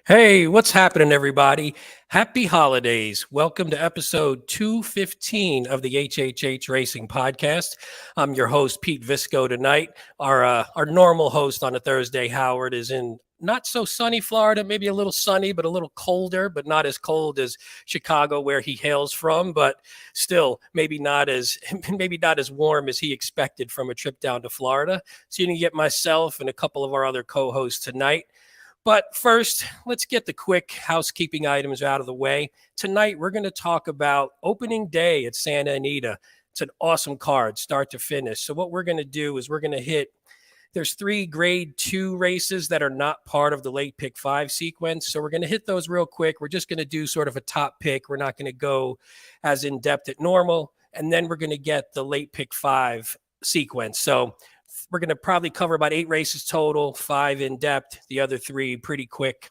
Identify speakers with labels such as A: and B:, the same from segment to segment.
A: Hey, what's happening, everybody? Happy holidays. Welcome to episode 215 of the HHH Racing Podcast. I'm your host, Pete Visco, tonight. Our normal host on a Thursday, Howard, is in not so sunny Florida, maybe a little sunny, but a little colder, but not as cold as Chicago, where he hails from, but still maybe not as maybe not as warm as he expected from a trip down to Florida. So you can get myself and a couple of our other co-hosts tonight. But first, let's get the quick housekeeping items out of the way. Tonight, we're going to talk about opening day at Santa Anita. It's an awesome card, start to finish. So what we're going to do is we're going to hit, there's 3 grade 2 races that are not part of the late pick 5 sequence. So we're going to hit those real quick. We're just going to do sort of a top pick. We're not going to go as in depth at normal. And then we're going to get the late pick 5 sequence. So we're going to probably cover about 8 races total, 5 in depth, the other 3 pretty quick.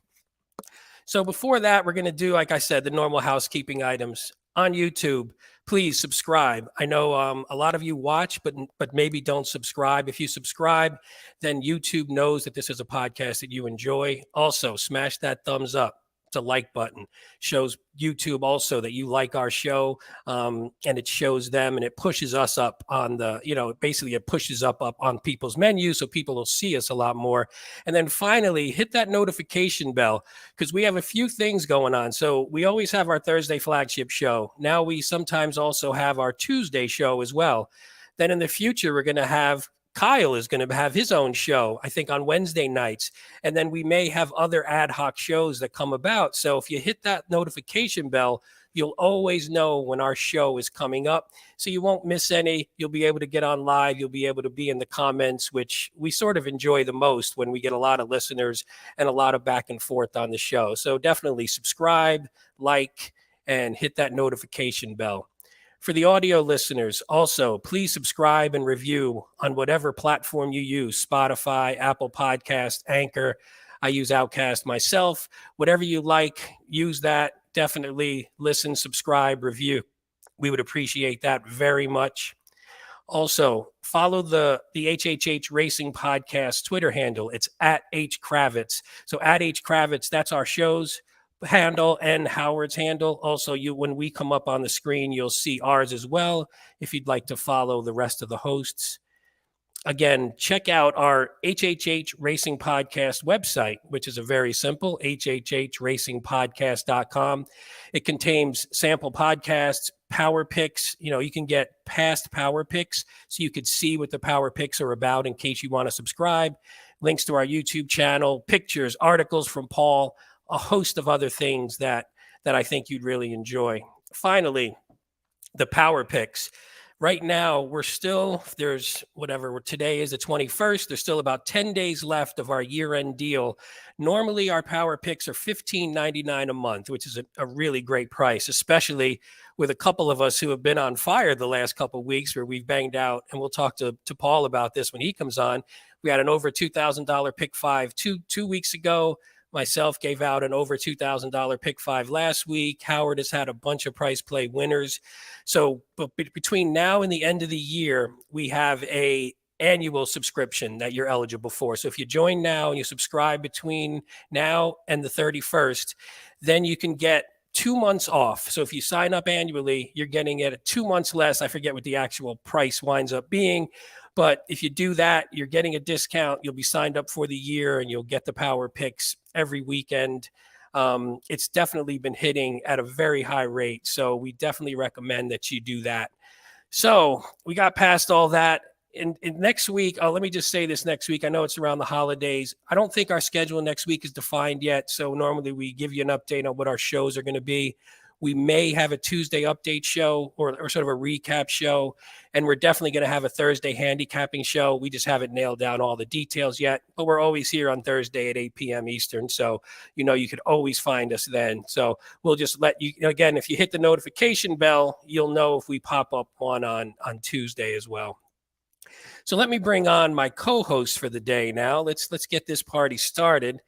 A: So before that, we're going to do, like I said, the normal housekeeping items on YouTube. Please subscribe. I know a lot of you watch, but maybe don't subscribe. If you subscribe, then YouTube knows that this is a podcast that you enjoy. Also, smash that thumbs up. It's a like button. Shows YouTube also that you like our show, and it shows them, and it pushes us up on the, basically it pushes up on people's menus, so people will see us a lot more. And then finally, hit that notification bell, because we have a few things going on. So we always have our Thursday flagship show. Now we sometimes also have our Tuesday show as well. Then in the future, we're going to have Kyle is going to have his own show, I think, on Wednesday nights. And then we may have other ad hoc shows that come about. So if you hit that notification bell, you'll always know when our show is coming up. So you won't miss any. You'll be able to get on live. You'll be able to be in the comments, which we sort of enjoy the most when we get a lot of listeners and a lot of back and forth on the show. So definitely subscribe, like, and hit that notification bell. For the audio listeners, also, please subscribe and review on whatever platform you use, Spotify, Apple Podcast, Anchor. I use Outcast myself. Whatever you like, use that. Definitely listen, subscribe, review. We would appreciate that very much. Also, follow the HHH Racing Podcast Twitter handle. It's at HKravitz. So at HKravitz, that's our show's handle and Howard's handle. Also, when we come up on the screen, you'll see ours as well if you'd like to follow the rest of the hosts. Again, check out our HHH Racing Podcast website, which is a very simple, hhhracingpodcast.com. It contains sample podcasts, power picks. You can get past power picks, so you could see what the power picks are about in case you want to subscribe. Links to our YouTube channel, pictures, articles from Paul, a host of other things that I think you'd really enjoy. Finally, the power picks. Right now, today is the 21st. There's still about 10 days left of our year-end deal. Normally, our power picks are $15.99 a month, which is a really great price, especially with a couple of us who have been on fire the last couple of weeks where we've banged out. And we'll talk to Paul about this when he comes on. We had an over $2,000 pick 5 two weeks ago. Myself gave out an over $2,000 pick 5 last week. Howard has had a bunch of price play winners. So but between now and the end of the year, we have a annual subscription that you're eligible for. So if you join now and you subscribe between now and the 31st, then you can get 2 months off. So if you sign up annually, you're getting it at 2 months less. I forget what the actual price winds up being. But if you do that, you're getting a discount. You'll be signed up for the year and you'll get the power picks every weekend. It's definitely been hitting at a very high rate. So we definitely recommend that you do that. So we got past all that. In next week, let me just say this next week. I know it's around the holidays. I don't think our schedule next week is defined yet. So normally we give you an update on what our shows are going to be. We may have a Tuesday update show or sort of a recap show. And we're definitely going to have a Thursday handicapping show. We just haven't nailed down all the details yet. But we're always here on Thursday at 8 p.m. Eastern. So, you could always find us then. So we'll just let you, again, if you hit the notification bell, you'll know if we pop up one on Tuesday as well. So let me bring on my co-host for the day now. Let's get this party started.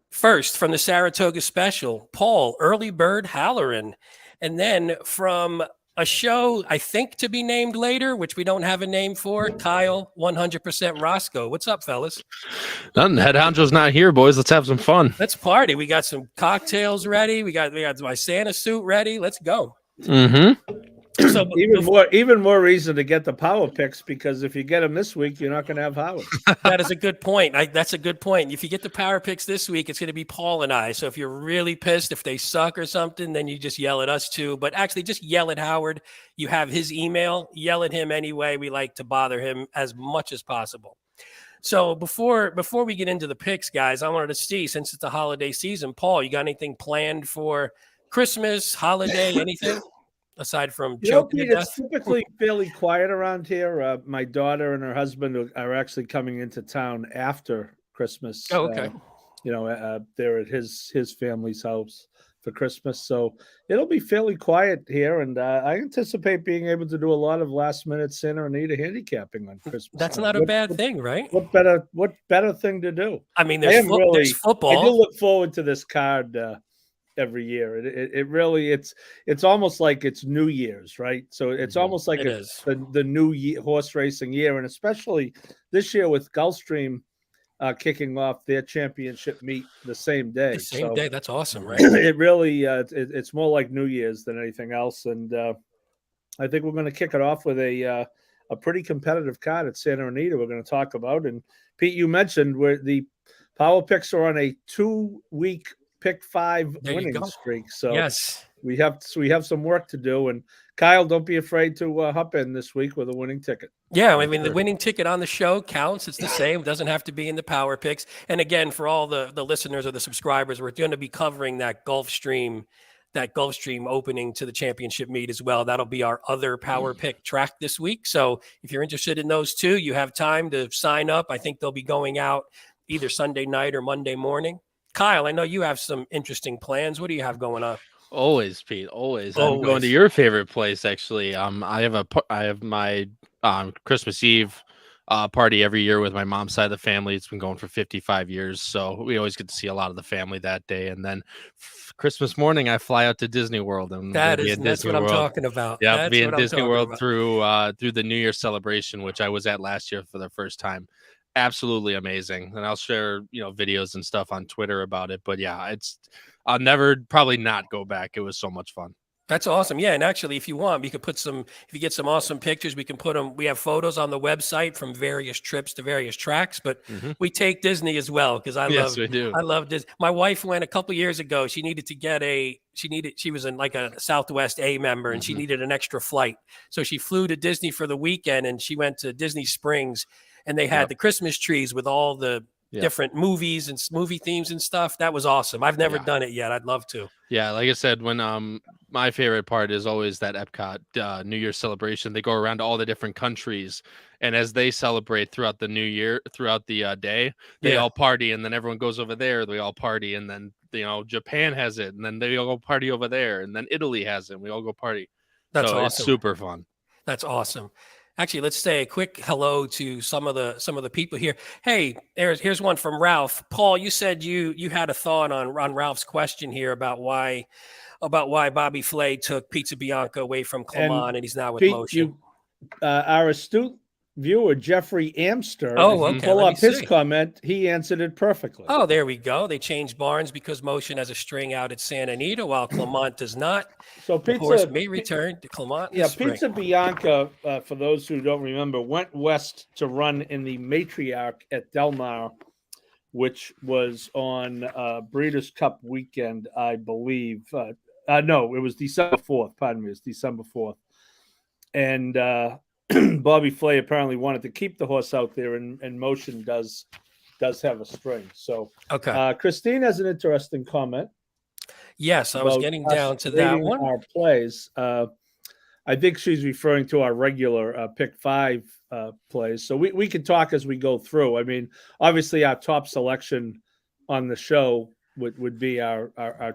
A: First, from the Saratoga Special, Paul Early Bird Halloran. And then from A show I think to be named later, which we don't have a name for. Kyle, 100% Roscoe. What's up, fellas?
B: Nothing. Head honcho's not here, boys. Let's have some fun.
A: Let's party. We got some cocktails ready. We got my Santa suit ready. Let's go.
B: Mm-hmm.
A: So
C: even more reason to get the power picks, because if you get them this week, you're not going to have Howard.
A: that is a good point. That's a good point. If you get the power picks this week, it's going to be Paul and I. So if you're really pissed, if they suck or something, then you just yell at us too. But actually, just yell at Howard. You have his email. Yell at him anyway. We like to bother him as much as possible. So before we get into the picks, guys, I wanted to see, since it's the holiday season, Paul, you got anything planned for Christmas, holiday, anything? Aside from choking to death?
C: It's typically fairly quiet around here. My daughter and her husband are actually coming into town after Christmas.
A: Oh, okay.
C: They're at his family's house for Christmas, so it'll be fairly quiet here. And I anticipate being able to do a lot of last minute Santa Anita handicapping on Christmas.
A: That's not a bad thing, right?
C: What better thing to do?
A: I mean, there's football.
C: I do look forward to this card. Every year, it really it's almost like it's New Year's, right? So it's almost like it's the new year, horse racing year, and especially this year with Gulfstream kicking off their championship meet the same day.
A: Day, that's awesome, right?
C: It really it's more like New Year's than anything else, and I think we're going to kick it off with a pretty competitive card at Santa Anita. We're going to talk about, and Pete, you mentioned where the power picks are on a 2-week pick 5 winning streak. So
A: yes,
C: we have some work to do. And Kyle, don't be afraid to hop in this week with a winning ticket.
A: Yeah, I mean, the winning ticket on the show counts. It's the same. It doesn't have to be in the power picks. And again, for all the listeners or the subscribers, we're going to be covering that Gulfstream opening to the championship meet as well. That'll be our other power pick track this week. So if you're interested in those two, you have time to sign up. I think they'll be going out either Sunday night or Monday morning. Kyle, I know you have some interesting plans. What do you have going on?
B: Always, Pete. Always. I'm going to your favorite place, actually. I have my Christmas Eve party every year with my mom's side of the family. It's been going for 55 years, so we always get to see a lot of the family that day. And then Christmas morning, I fly out to Disney World, and
A: that's what I'm talking about.
B: Yeah, I'll be in Disney World through the New Year's celebration, which I was at last year for the first time. Absolutely amazing, and I'll share videos and stuff on Twitter about it. But yeah, I'll probably not go back. It was so much fun.
A: That's awesome. Yeah, and actually, if you want, we could if you get some awesome pictures, we can put them. We have photos on the website from various trips to various tracks, but we take Disney as well because I love Disney. My wife went a couple years ago. She needed to get she was in like a Southwest A member, and she needed an extra flight, so she flew to Disney for the weekend, and she went to Disney Springs. And they had the Christmas trees with all the different movies and movie themes and stuff. That was awesome. I've never done it yet. I'd love to.
B: Yeah, like I said, when my favorite part is always that Epcot New Year's celebration. They go around to all the different countries, and as they celebrate throughout the New Year, throughout the day, they all party, and then everyone goes over there. They all party, and then Japan has it, and then they all go party over there, and then Italy has it. And we all go party.
A: That's awesome.
B: It's super fun.
A: That's awesome. Actually, let's say a quick hello to some of the people here. Hey, here's one from Ralph. Paul, you said you had a thought on Ralph's question here about why Bobby Flay took Pizza Bianca away from Clement and he's now with
C: Pete,
A: Motion.
C: Our astute viewer Jeffrey Amster.
A: Pull
C: up his comment. He answered it perfectly.
A: Oh, there we go. They changed barns because Motion has a string out at Santa Anita, while Clement does not.
C: So
A: the horse may return to Clement.
C: Yeah, Pizza Bianca, for those who don't remember, went west to run in the Matriarch at Del Mar, which was on Breeders' Cup weekend, I believe. No, it was December 4th. Pardon me, it's December 4th. And Bobby Flay apparently wanted to keep the horse out there, and Motion does have a string. So, Christine has an interesting comment.
A: Yes, I was getting down to that one.
C: Our plays. I think she's referring to our regular pick 5 plays. So we can talk as we go through. I mean, obviously, our top selection on the show would be our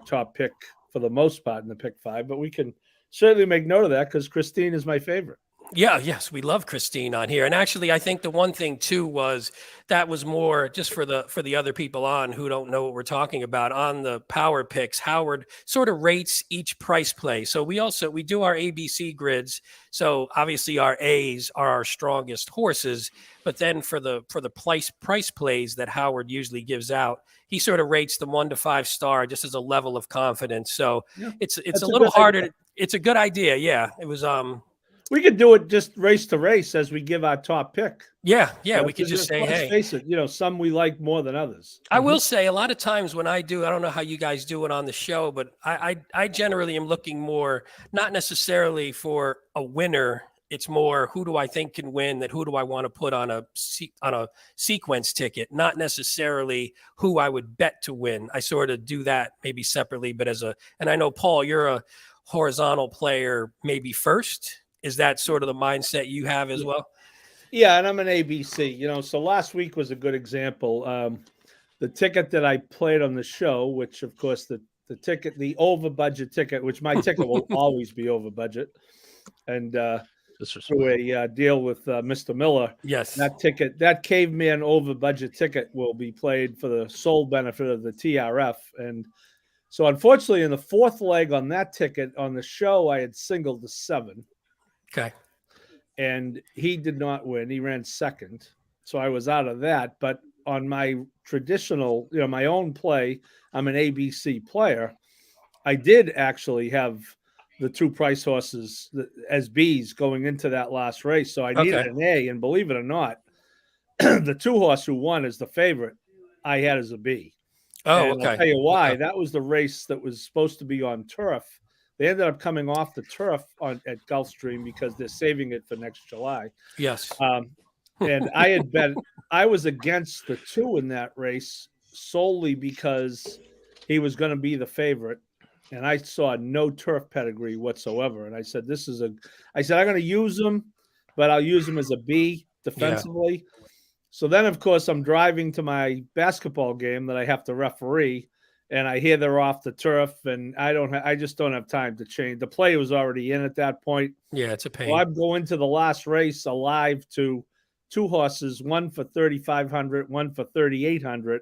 C: top pick for the most part in the pick 5, but we can certainly make note of that because Christine is my favorite.
A: Yeah, yes, we love Christine on here. And actually, I think the one thing too was that was more just for the other people on who don't know what we're talking about. On the power picks, Howard sort of rates each price play. So we do our ABC grids. So obviously our A's are our strongest horses, but then for the price plays that Howard usually gives out, he sort of rates them 1 to 5 star just as a level of confidence. So
C: Yeah,
A: it's
C: that's
A: a
C: a
A: little
C: good idea.
A: harder. It's a good idea. Yeah, it was
C: We could do it just race to race as we give our top pick.
A: yeah,
C: You know,
A: we could
C: 'cause
A: just say,
C: let's
A: hey.
C: face it, some we like more than others.
A: I will say a lot of times when I don't know how you guys do it on the show, but I generally am looking more not necessarily for a winner. It's more who do I think can win, that who do I want to put on a sequence ticket, not necessarily who I would bet to win. I sort of do that maybe separately, but and I know Paul, you're a horizontal player maybe first. Is that sort of the mindset you have as well?
C: Yeah, and I'm an ABC, so last week was a good example. The ticket that I played on the show, which of course the ticket, the over budget ticket, which my ticket will always be over budget, and through a deal with Mr. Miller,
A: Yes.
C: that caveman over budget ticket will be played for the sole benefit of the TRF. And so unfortunately in the fourth leg on that ticket on the show, I had singled the 7.
A: Okay.
C: And he did not win. He ran second. So I was out of that. But on my traditional, my own play, I'm an ABC player. I did actually have the 2 price horses as B's going into that last race. So I needed an A. And believe it or not, the 2 horse who won as the favorite, I had as a B.
A: Oh,
C: and
A: okay.
C: I'll tell you why.
A: Okay.
C: That was the race that was supposed to be on turf. They ended up coming off the turf at Gulfstream because they're saving it for next July.
A: Yes.
C: And I had bet I was against the 2 in that race solely because he was going to be the favorite. And I saw no turf pedigree whatsoever. And I said, I'm going to use him, but I'll use him as a B defensively. Yeah. So then, of course, I'm driving to my basketball game that I have to referee. And I hear they're off the turf, and I just don't have time to change. The play was already in at that point.
A: Yeah, it's a pain.
C: So I'm going to the last race alive to 2 horses, one for 3,500, one for 3,800,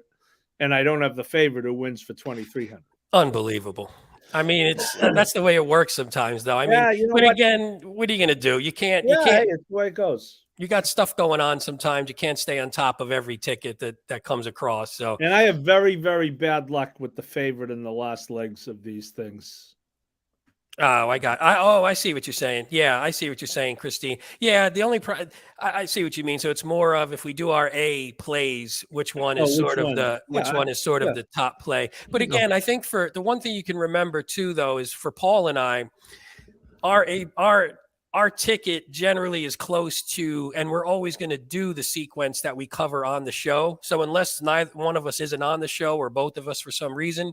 C: and I don't have the favorite who wins for 2,300.
A: Unbelievable. I mean, that's the way it works sometimes, though. I mean, but again, what are you going to do? You can't.
C: Hey, it's the way it goes.
A: You got stuff going on sometimes. You can't stay on top of every ticket that comes across. So,
C: and I have very, very bad luck with the favorite in the last legs of these things.
A: Oh, I see what you're saying. Yeah, I see what you're saying, Christine. Yeah, the only I see what you mean. So it's more of if we do our A plays, which one is sort of the top play. But again, I think for the one thing you can remember too, though, is for Paul and I, our ticket generally is close to, and we're always going to do the sequence that we cover on the show. So unless neither one of us isn't on the show or both of us for some reason,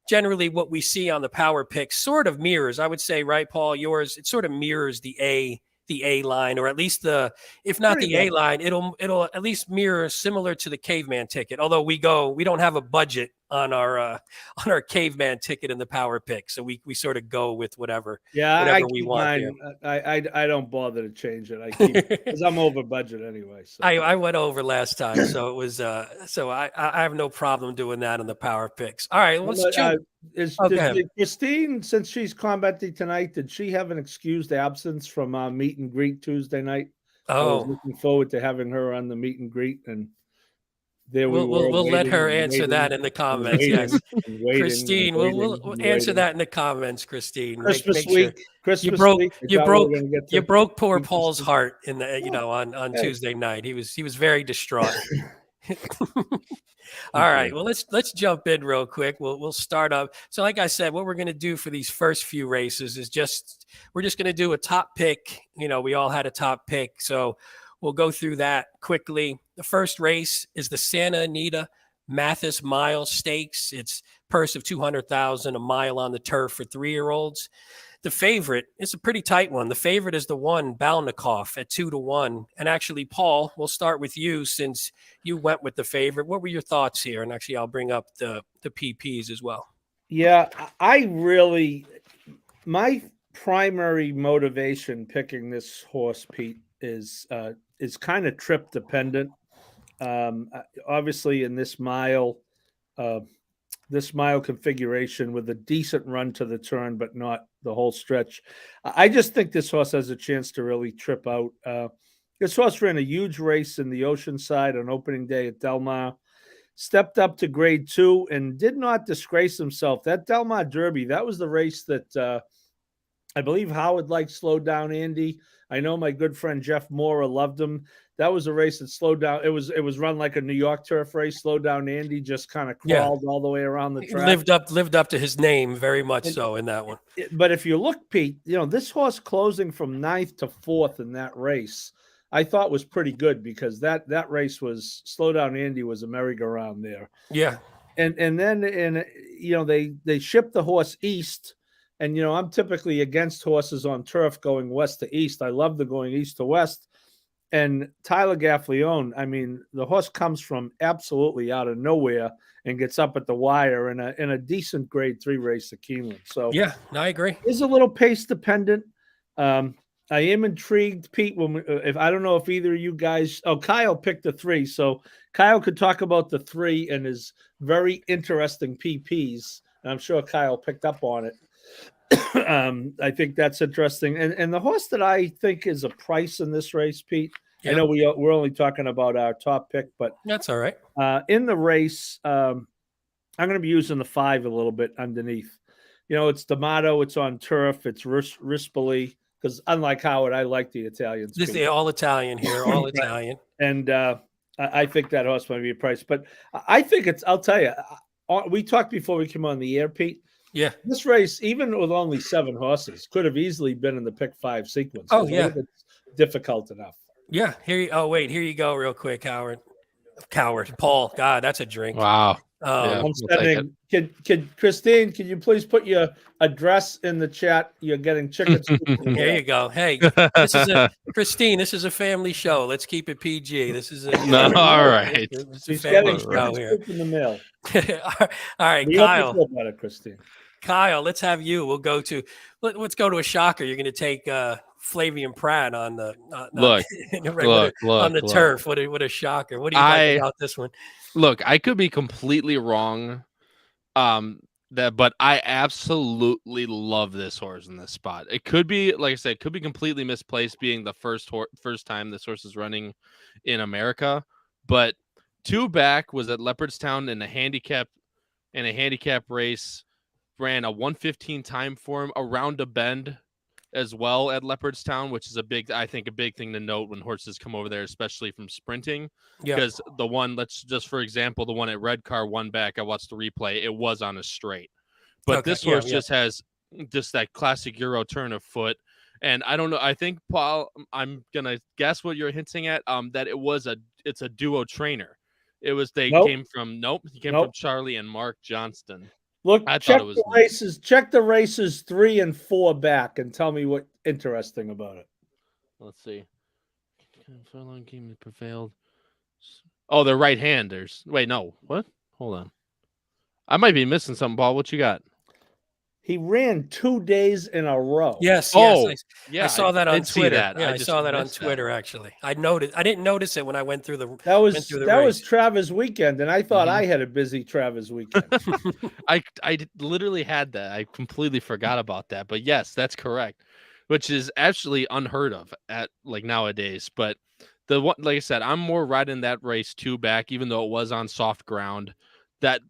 A: generally what we see on the power pick sort of mirrors, I would say, right, Paul, yours, it sort of mirrors the A line, or at least if not the A line, it'll at least mirror similar to the caveman ticket. Although we don't have a budget on our caveman ticket in the power pick, so we sort of go with whatever we want.
C: I don't bother to change it. I keep because I'm over budget anyway. So.
A: I went over last time, so it was so I have no problem doing that on the power picks. All right, let's
C: did Christine, since she's commenting tonight, did she have an excused absence from meet and greet Tuesday night? I was looking forward to having her on the meet and greet, and there we were.
A: We'll let her answer that in the comments. Yes, Christine, we'll answer that in the comments. Christine,
C: Christmas week,
A: you broke poor Paul's heart in the on Tuesday night. He was very distraught. All right. Well, let's jump in real quick. We'll start up. So like I said, what we're going to do for these first few races is we're just going to do a top pick. We all had a top pick. So we'll go through that quickly. The first race is the Santa Anita Mathis Mile Stakes. It's purse of $200,000, a mile on the turf for 3-year-olds. The favorite, it's a pretty tight one. The favorite is the one, Balnikoff, at 2-1. And actually, Paul, we'll start with you since you went with the favorite. What were your thoughts here? And actually, I'll bring up the PPs as well.
C: Yeah, I really, my primary motivation picking this horse, Pete, is kind of trip dependent. Obviously, in this mile configuration with a decent run to the turn, but not the whole stretch. I just think this horse has a chance to really trip out. This horse ran a huge race in the Oceanside on opening day at Del Mar, stepped up to grade 2 and did not disgrace himself. That Del Mar Derby, that was the race that I believe Howard liked slowed down Andy. I know my good friend Jeff Mora loved him. That was a race that slowed down. It was run like a New York turf race. Slowed down Andy, just kind of crawled all the way around the track.
A: Lived up to his name very much so in that one.
C: But if you look, Pete, this horse closing from 9th to 4th in that race, I thought was pretty good because that race was slow down Andy was a merry-go-round there.
A: Yeah.
C: And then they shipped the horse east. And, I'm typically against horses on turf going west to east. I love the going east to west. And Tyler Gaffleone, I mean, the horse comes from absolutely out of nowhere and gets up at the wire in a decent grade 3 race at Keeneland. So
A: yeah, I agree.
C: It's a little pace dependent. I am intrigued, Pete. If I don't know if either of you guys, Kyle picked the 3, so Kyle could talk about the 3 and his very interesting PPs. And I'm sure Kyle picked up on it. I think that's interesting. And the horse that I think is a price in this race, Pete, I know we're only talking about our top pick, but
A: that's all right.
C: In the race, I'm going to be using the 5 a little bit underneath. It's D'Amato, it's on turf, it's Rispoli, because unlike Howard, I like the Italians.
A: This is all Italian here, all Italian.
C: And I think that horse might be a price. But I think I'll tell you, we talked before we came on the air, Pete.
A: Yeah.
C: This race, even with only 7 horses, could have easily been in the pick 5 sequence.
A: Oh, yeah.
C: It's difficult enough.
A: Yeah. Here you go real quick, Howard. Paul. God, that's a drink.
B: Wow.
C: I'm sending. Can Christine? Can you please put your address in the chat? You're getting chicken soup.
A: There you go. Hey, Christine. This is a family show. Let's keep it PG. This is
B: all right.
C: She's getting chicken soup in the mail.
A: All right, Kyle.
C: Feel better, Christine.
A: Kyle, let's have you. We'll go to let's go to a shocker. You're going to take Flavian Pratt on the turf. What a shocker! What do you like about this one?
B: Look, I could be completely wrong, but I absolutely love this horse in this spot. It could be, like I said, could be completely misplaced, being the first time this horse is running in America. But 2 back was at Leopardstown in a handicap race. Ran a 1:15 time for him around a bend as well at Leopardstown, which is a big thing to note when horses come over there, especially from sprinting. Because the one, for example, the one at Redcar 1 back, I watched the replay, it was on a straight. But this horse just has just that classic Euro turn of foot. And I don't know, I think, Paul, I'm going to guess what you're hinting at, that it's a duo trainer. He came from Charlie and Mark Johnston.
C: Look, check the races 3 and 4 back and tell me what's interesting about it.
B: Let's see. Furlong game prevailed. Oh, they're right-handers. Wait, no. What? Hold on. I might be missing something, Paul. What you got?
C: He ran 2 days in a row.
A: Yes.
B: Oh,
A: I saw that on Twitter.
B: Yeah,
A: I saw that on Twitter. Actually, I didn't notice it when I went through the.
C: That was Travis weekend, and I thought I had a busy Travis weekend.
B: I literally had that. I completely forgot about that. But yes, that's correct, which is actually unheard of at nowadays. But like I said, I'm more riding that race 2 back, even though it was on soft ground. That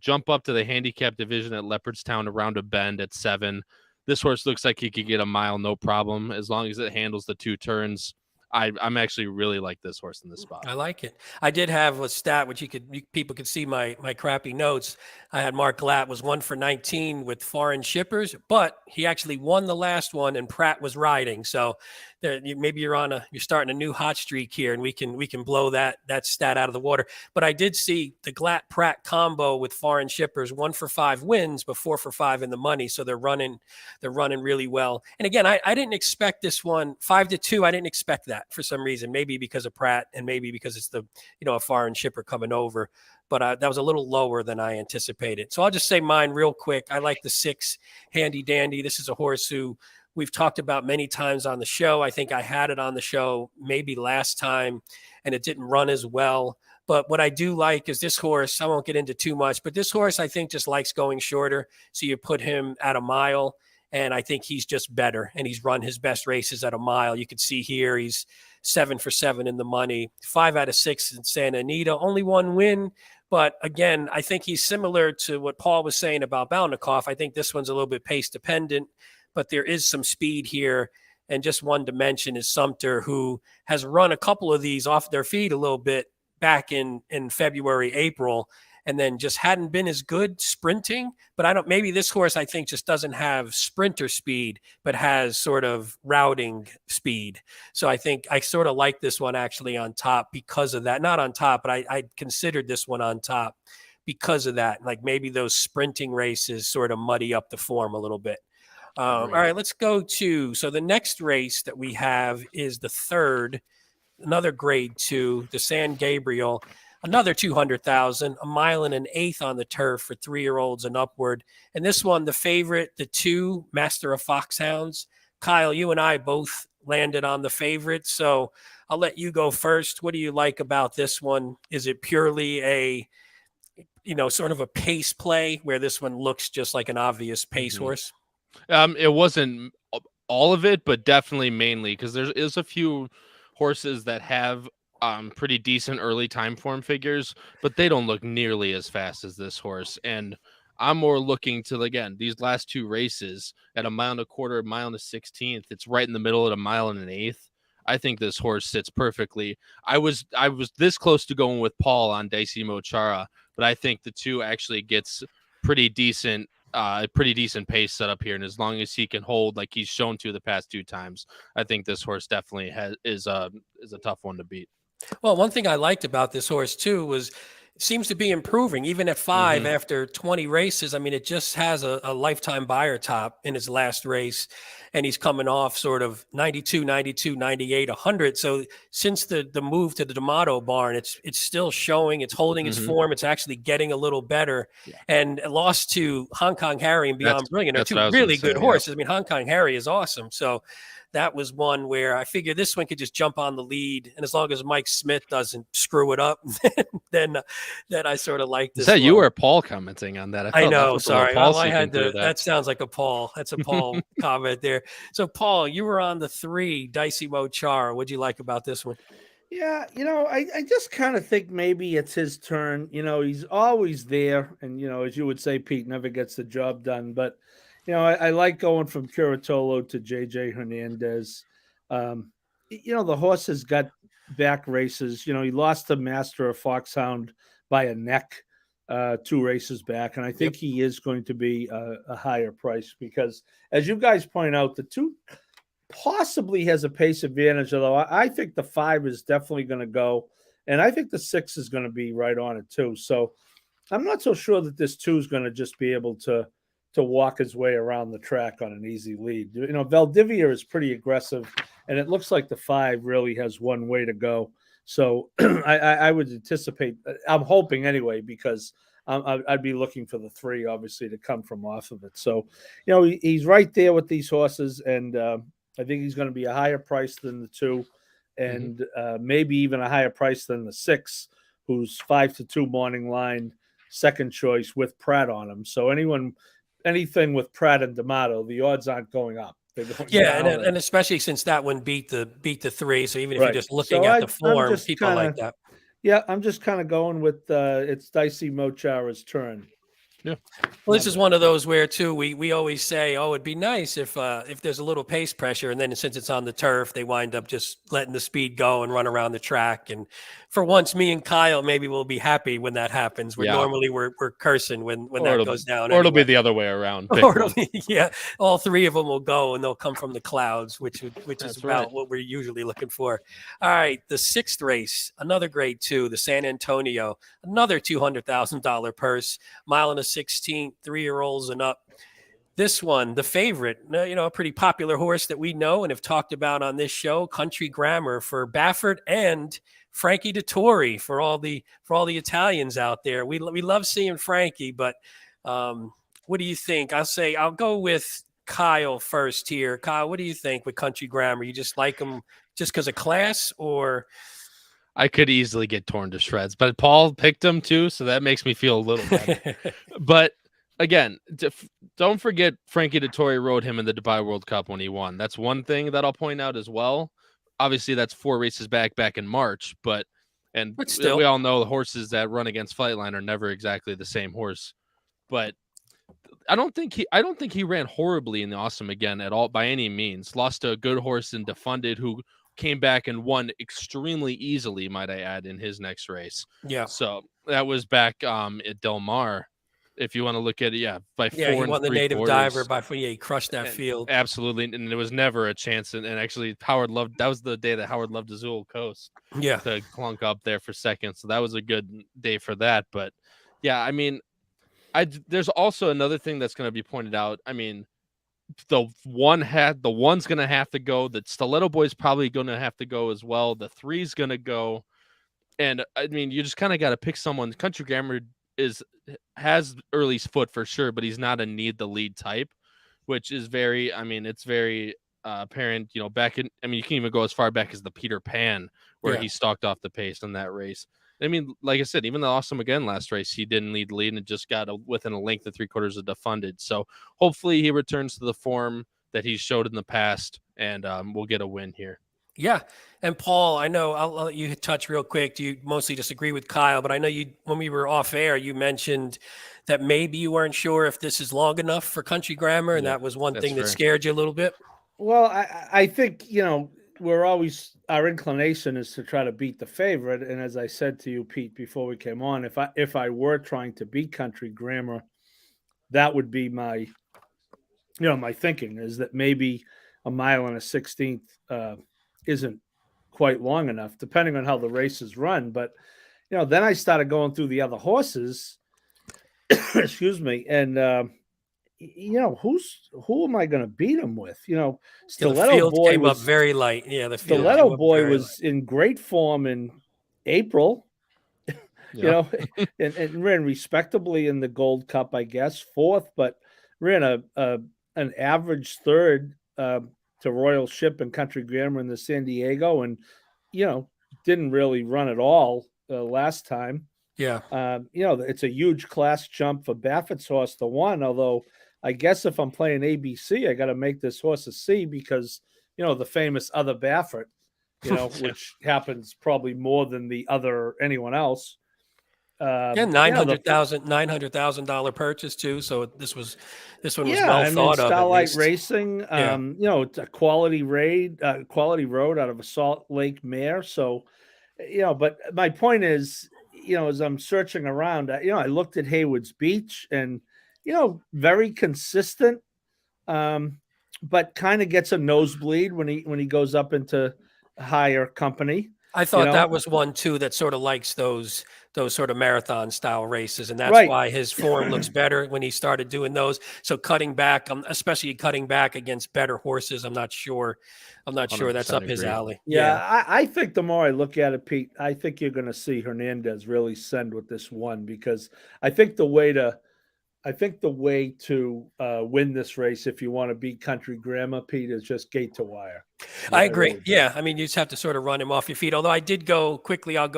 B: jump up to the handicap division at Leopardstown around a bend at 7. This horse looks like he could get a mile, no problem, as long as it handles the 2 turns. I'm actually really like this horse in this spot.
A: I like it. I did have a stat which people could see my crappy notes. I had Mark Glatt was 1 for 19 with foreign shippers, but he actually won the last one, and Pratt was riding. So maybe you're starting a new hot streak here, and we can blow that stat out of the water. But I did see the Glatt Pratt combo with foreign shippers, 1 for 5 wins, but 4 for 5 in the money. So they're running really well. And again, I didn't expect this one 5-2. I didn't expect that for some reason, maybe because of Pratt and maybe because it's a foreign shipper coming over. but that was a little lower than I anticipated. So I'll just say mine real quick. I like the 6 Handy Dandy. This is a horse who we've talked about many times on the show. I think I had it on the show maybe last time, and it didn't run as well. But what I do like is this horse, I won't get into too much, but this horse I think just likes going shorter. So you put him at a mile, and I think he's just better, and he's run his best races at a mile. You can see here he's 7 for 7 in the money, 5 out of 6 in Santa Anita, only 1 win. But again, I think he's similar to what Paul was saying about Balnikoff. I think this one's a little bit pace dependent, but there is some speed here. And just one to mention is Sumter, who has run a couple of these off their feet a little bit back in February, April, and then just hadn't been as good sprinting. But maybe this horse, I think, just doesn't have sprinter speed, but has sort of routing speed. So I think I sort of like this one actually on top because of that. Not on top, but I considered this one on top because of that. Like maybe those sprinting races sort of muddy up the form a little bit. All right, let's go to, so the next race that we have is the 3rd, another grade 2, the San Gabriel, another 200,000, a mile and an eighth on the turf for 3-year-olds and upward. And this one, the favorite, the 2 Master of Foxhounds. Kyle, you and I both landed on the favorite, so I'll let you go first. What do you like about this one? Is it purely a, sort of a pace play where this one looks just like an obvious pace horse?
B: It wasn't all of it, but definitely mainly because there's a few horses that have pretty decent early time form figures, but they don't look nearly as fast as this horse. And I'm more looking to, again, these last 2 races at a mile and a quarter, a mile and a 16th. It's right in the middle at a mile and an eighth. I think this horse sits perfectly. I was this close to going with Paul on Dicey Mochara, but I think the 2 actually gets pretty decent pace set up here, and as long as he can hold like he's shown to the past 2 times, I think this horse definitely is a tough one to beat.
A: Well, one thing I liked about this horse too was it seems to be improving even at 5 after 20 races. I mean, it just has a lifetime buyer top in his last race, and he's coming off sort of 92, 92, 98, 100. So since the move to the D'Amato barn, it's still showing, it's holding its form. It's actually getting a little better. Yeah. And it lost to Hong Kong Harry and Beyond Brilliant are 2 really good horses. I mean, Hong Kong Harry is awesome. So that was one where I figured this one could just jump on the lead, and as long as Mike Smith doesn't screw it up, then I sort of like this.
B: Is that you or Paul commenting on that?
A: I know. Sorry, well, I had to. That sounds like a Paul. That's a Paul comment there. So, Paul, you were on the 3 Dicey Mochara. What'd you like about this one?
C: Yeah, I just kind of think maybe it's his turn. He's always there, and as you would say, Pete never gets the job done, but. I like going from Curatolo to JJ Hernandez. The horse has got back races. He lost to Master of Foxhound by a neck 2 races back. And I think he is going to be a higher price because, as you guys point out, the 2 possibly has a pace advantage, although I think the 5 is definitely going to go. And I think the 6 is going to be right on it too. So I'm not so sure that this 2 is going to just be able to walk his way around the track on an easy lead. Valdivia is pretty aggressive, and it looks like the 5 really has one way to go. So I would anticipate, I'm hoping anyway, because I'd be looking for the 3, obviously, to come from off of it. So, he's right there with these horses, and I think he's going to be a higher price than the 2, and maybe even a higher price than the 6, who's 5-2 morning line, second choice with Pratt on him. So anything with Pratt and D'Amato, the odds aren't going up. They're going down.
A: And especially since that one beat the 3. So even if you're just looking at the form, people like that.
C: Yeah, I'm just kind of going with it's Dicey Mochara's turn.
B: Yeah.
A: Well, this is one of those where too we always say, oh, it'd be nice if there's a little pace pressure, and then since it's on the turf, they wind up just letting the speed go and run around the track. And for once, me and Kyle maybe will be happy when that happens. Normally we're cursing when that goes down.
B: Or it'll be the other way around.
A: All 3 of them will go, and they'll come from the clouds, which is about what we're usually looking for. All right, the 6th race, another grade 2, the San Antonio, another $200,000 purse, mile and a 16, 3-year-olds and up. This one, the favorite, a pretty popular horse that we know and have talked about on this show, Country Grammar for Baffert and Frankie Dettori for all the Italians out there. We love seeing Frankie, but what do you think? I'll go with Kyle first here. Kyle, what do you think with Country Grammar? You just like him just because of class, or?
B: I could easily get torn to shreds, but Paul picked him too, so that makes me feel a little better. But again, don't forget Frankie Dettori rode him in the Dubai World Cup when he won. That's one thing that I'll point out as well. Obviously, that's 4 races back in March, but still, we all know the horses that run against Flightline are never exactly the same horse. But I don't think he ran horribly in the Awesome again at all by any means. Lost to a good horse in Defunded, who came back and won extremely easily, might I add, in his next race.
A: Yeah.
B: So that was back at Del Mar. If you want to look at it, by 4
A: he won the native diver he crushed that field.
B: Absolutely. And there was never a chance. And actually that was the day that Howard loved Azul Coast.
A: Yeah.
B: To clunk up there for second. So that was a good day for that. But yeah, I mean, there's also another thing that's going to be pointed out. I mean, the one's going to have to go. The Stiletto Boy's probably going to have to go as well. The 3's going to go. And I mean, you just kind of got to pick someone. Country Grammar has early foot for sure, but he's not a need the lead type, which is it's very apparent, you can even go as far back as the Peter Pan where he stalked off the pace in that race. I mean, like I said, even the Awesome Again last race, he didn't lead the lead and just got within a length of 3/4 of Defunded. So hopefully he returns to the form that he showed in the past, and we'll get a win here.
A: Yeah. And Paul, I know I'll let you touch real quick. Do you mostly disagree with Kyle? But I know when we were off air, you mentioned that maybe you weren't sure if this is long enough for Country Grammar. And that was one thing that scared you a little bit.
C: Well, I think, our inclination is to try to beat the favorite. And as I said to you, Pete, before we came on, if I were trying to beat Country Grammar, that would be my thinking, is that maybe a 1.1 miles isn't quite long enough, depending on how the races run. But, then I started going through the other horses, excuse me. And, who am I going to beat him with? Stiletto Boy
A: came up very light. Yeah, the
C: Stiletto Boy was in great form in April, and ran respectably in the Gold Cup, I guess, 4th, but ran an average 3rd to Royal Ship and Country Grammar in the San Diego, and didn't really run at all last time.
A: Yeah,
C: it's a huge class jump for Baffert's horse to 1, although I guess if I'm playing ABC, I got to make this horse a C because, the famous other Baffert, which happens probably more than anyone else.
A: $900,000 purchase too. So this one was well thought of.
C: Starlight Racing, it's a quality road out of a Salt Lake mare. So, but my point is, as I'm searching around, I looked at Haywood's Beach and, very consistent, but kind of gets a nosebleed when he goes up into higher company.
A: I thought that was one too that sort of likes those sort of marathon style races, and that's why his form looks better when he started doing those. So cutting back, especially cutting back against better horses, I'm not sure that's up his alley.
C: Yeah. I think the more I look at it, Pete, I think you're going to see Hernandez really send with this one, because I think the way to win this race, if you want to beat Country Grammar, Pete, is just gate to wire.
A: Yeah, I agree. I mean, you just have to sort of run him off your feet. Although I did go quickly, I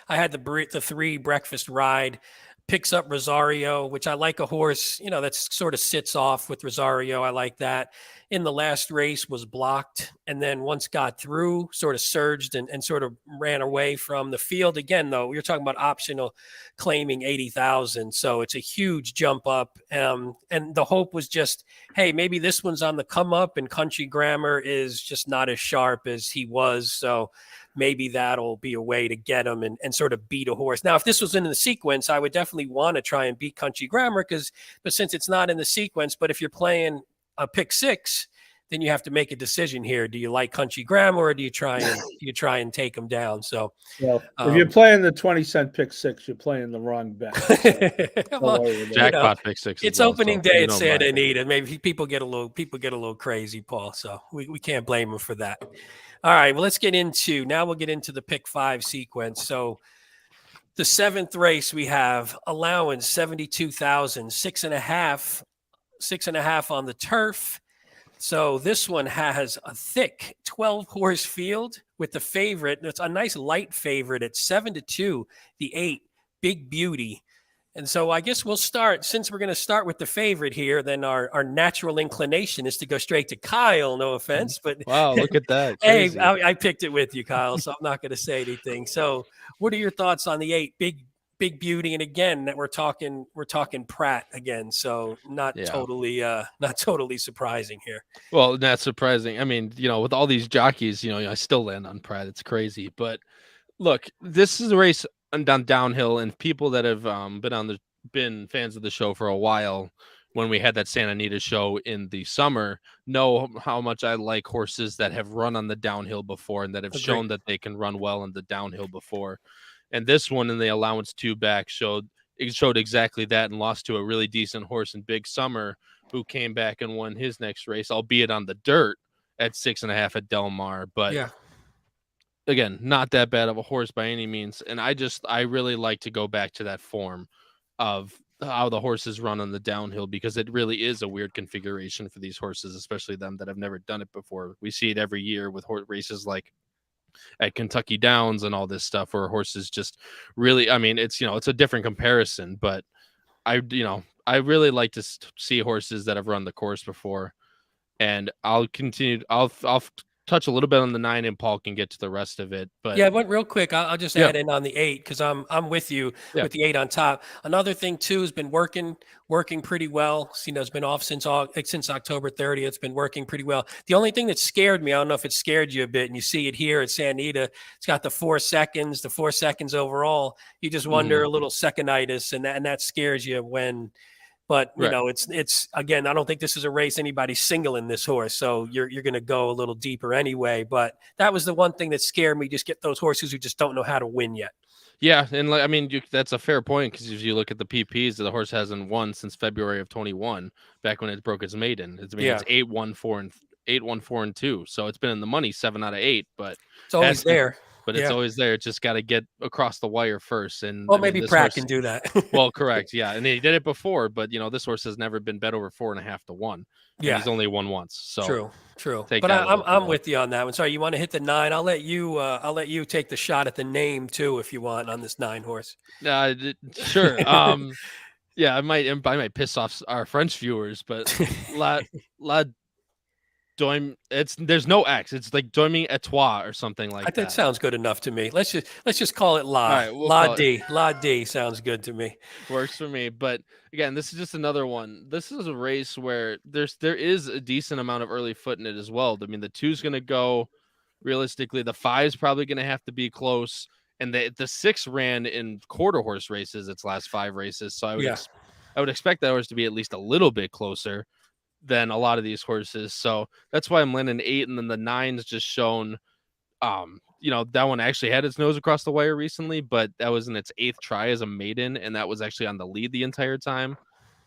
A: had the 3 Breakfast Ride, picks up Rosario, which I like a horse, that sort of sits off with Rosario. I like that. In the last race was blocked, and then once got through, sort of surged and sort of ran away from the field. Again, though, you're talking about optional claiming 80,000. So it's a huge jump up. And the hope was just, hey, maybe this one's on the come up and Country Grammar is just not as sharp as he was. So maybe that'll be a way to get him and sort of beat a horse. Now, if this was in the sequence, I would definitely want to try and beat Country Grammar but since it's not in the sequence, but if you're playing a pick 6, then you have to make a decision here. Do you like Country Grammar, or do you try and take them down? So,
C: well, if you're playing the 20-cent pick six, you're playing the wrong bet. So
A: well,
B: jackpot pick six.
A: It's opening day at Santa Anita. Maybe people get a little crazy, Paul. So we can't blame them for that. All right. Well, we'll get into the pick 5 sequence. So the 7th race, we have allowance 72,000, 6.5 on the turf. So this one has a thick 12-horse field with the favorite. It's a nice light favorite at 7-2, the 8, Big Beauty. And so I guess we'll start, since we're going to start with the favorite here, then our natural inclination is to go straight to Kyle, no offense. But
B: wow, look at that.
A: Hey, I picked it with you, Kyle, so I'm not going to say anything. So what are your thoughts on the 8, Big Beauty? And again, that we're talking Pratt again, so not totally surprising here.
B: Well, not surprising. I mean, with all these jockeys, I still land on Pratt. It's crazy. But look, this is a race downhill, and people that have been fans of the show for a while, when we had that Santa Anita show in the summer, know how much I like horses that have run on the downhill before and that have shown that they can run well in the downhill before. And this one in the allowance 2 back showed exactly that, and lost to a really decent horse in Big Summer, who came back and won his next race, albeit on the dirt, at 6.5 at Del Mar. But again, not that bad of a horse by any means. And I really like to go back to that form of how the horses run on the downhill, because it really is a weird configuration for these horses, especially them that have never done it before. We see it every year with races like at Kentucky Downs and all this stuff, where horses just really, I mean, it's a different comparison, but I really like to see horses that have run the course before. And I'll touch a little bit on the 9, and Paul can get to the rest of it. But
A: but real quick, I'll just add in on the 8, because I'm with you with the 8 on top. Another thing too has been working pretty well. It's been off since October 30th. It's been working pretty well. The only thing that scared me, I don't know if it scared you a bit, and you see it here at Santa Anita, it's got the 4 seconds overall. You just wonder a little seconditis, and that scares you when. But it's again, I don't think this is a race anybody's singling this horse, so you're going to go a little deeper anyway. But that was the one thing that scared me. Just get those horses who just don't know how to win yet.
B: Yeah, and I mean, that's a fair point, because if you look at the PPs, the horse hasn't won since February of 21, back when it broke its maiden. It's 8-1-4-2, so it's been in the money 7 out of 8, but
A: it's always there.
B: But it's always there. It's just got to get across the wire first. And
A: maybe Pratt can do that.
B: Well, correct. Yeah. And he did it before, but this horse has never been bet over 4.5 to 1. Yeah. He's only won once. So
A: true. But I'm with you on that one. Sorry, you want to hit the 9? I'll let you take the shot at the name too, if you want, on this 9 horse.
B: Sure. Yeah, I might piss off our French viewers, but there's no X. It's like Doimi Etoile or something like that.
A: That sounds good enough to me. Let's just call it La. Right, La D sounds good to me.
B: Works for me. But again, this is just another one. This is a race where there is a decent amount of early foot in it as well. I mean, the 2's going to go realistically. The 5's probably going to have to be close. And the 6 ran in quarter horse races its last 5 races. So I would expect that horse to be at least a little bit closer than a lot of these horses. So that's why I'm landing 8, and then the 9's just shown that one actually had its nose across the wire recently, but that was in its 8th try as a maiden, and that was actually on the lead the entire time.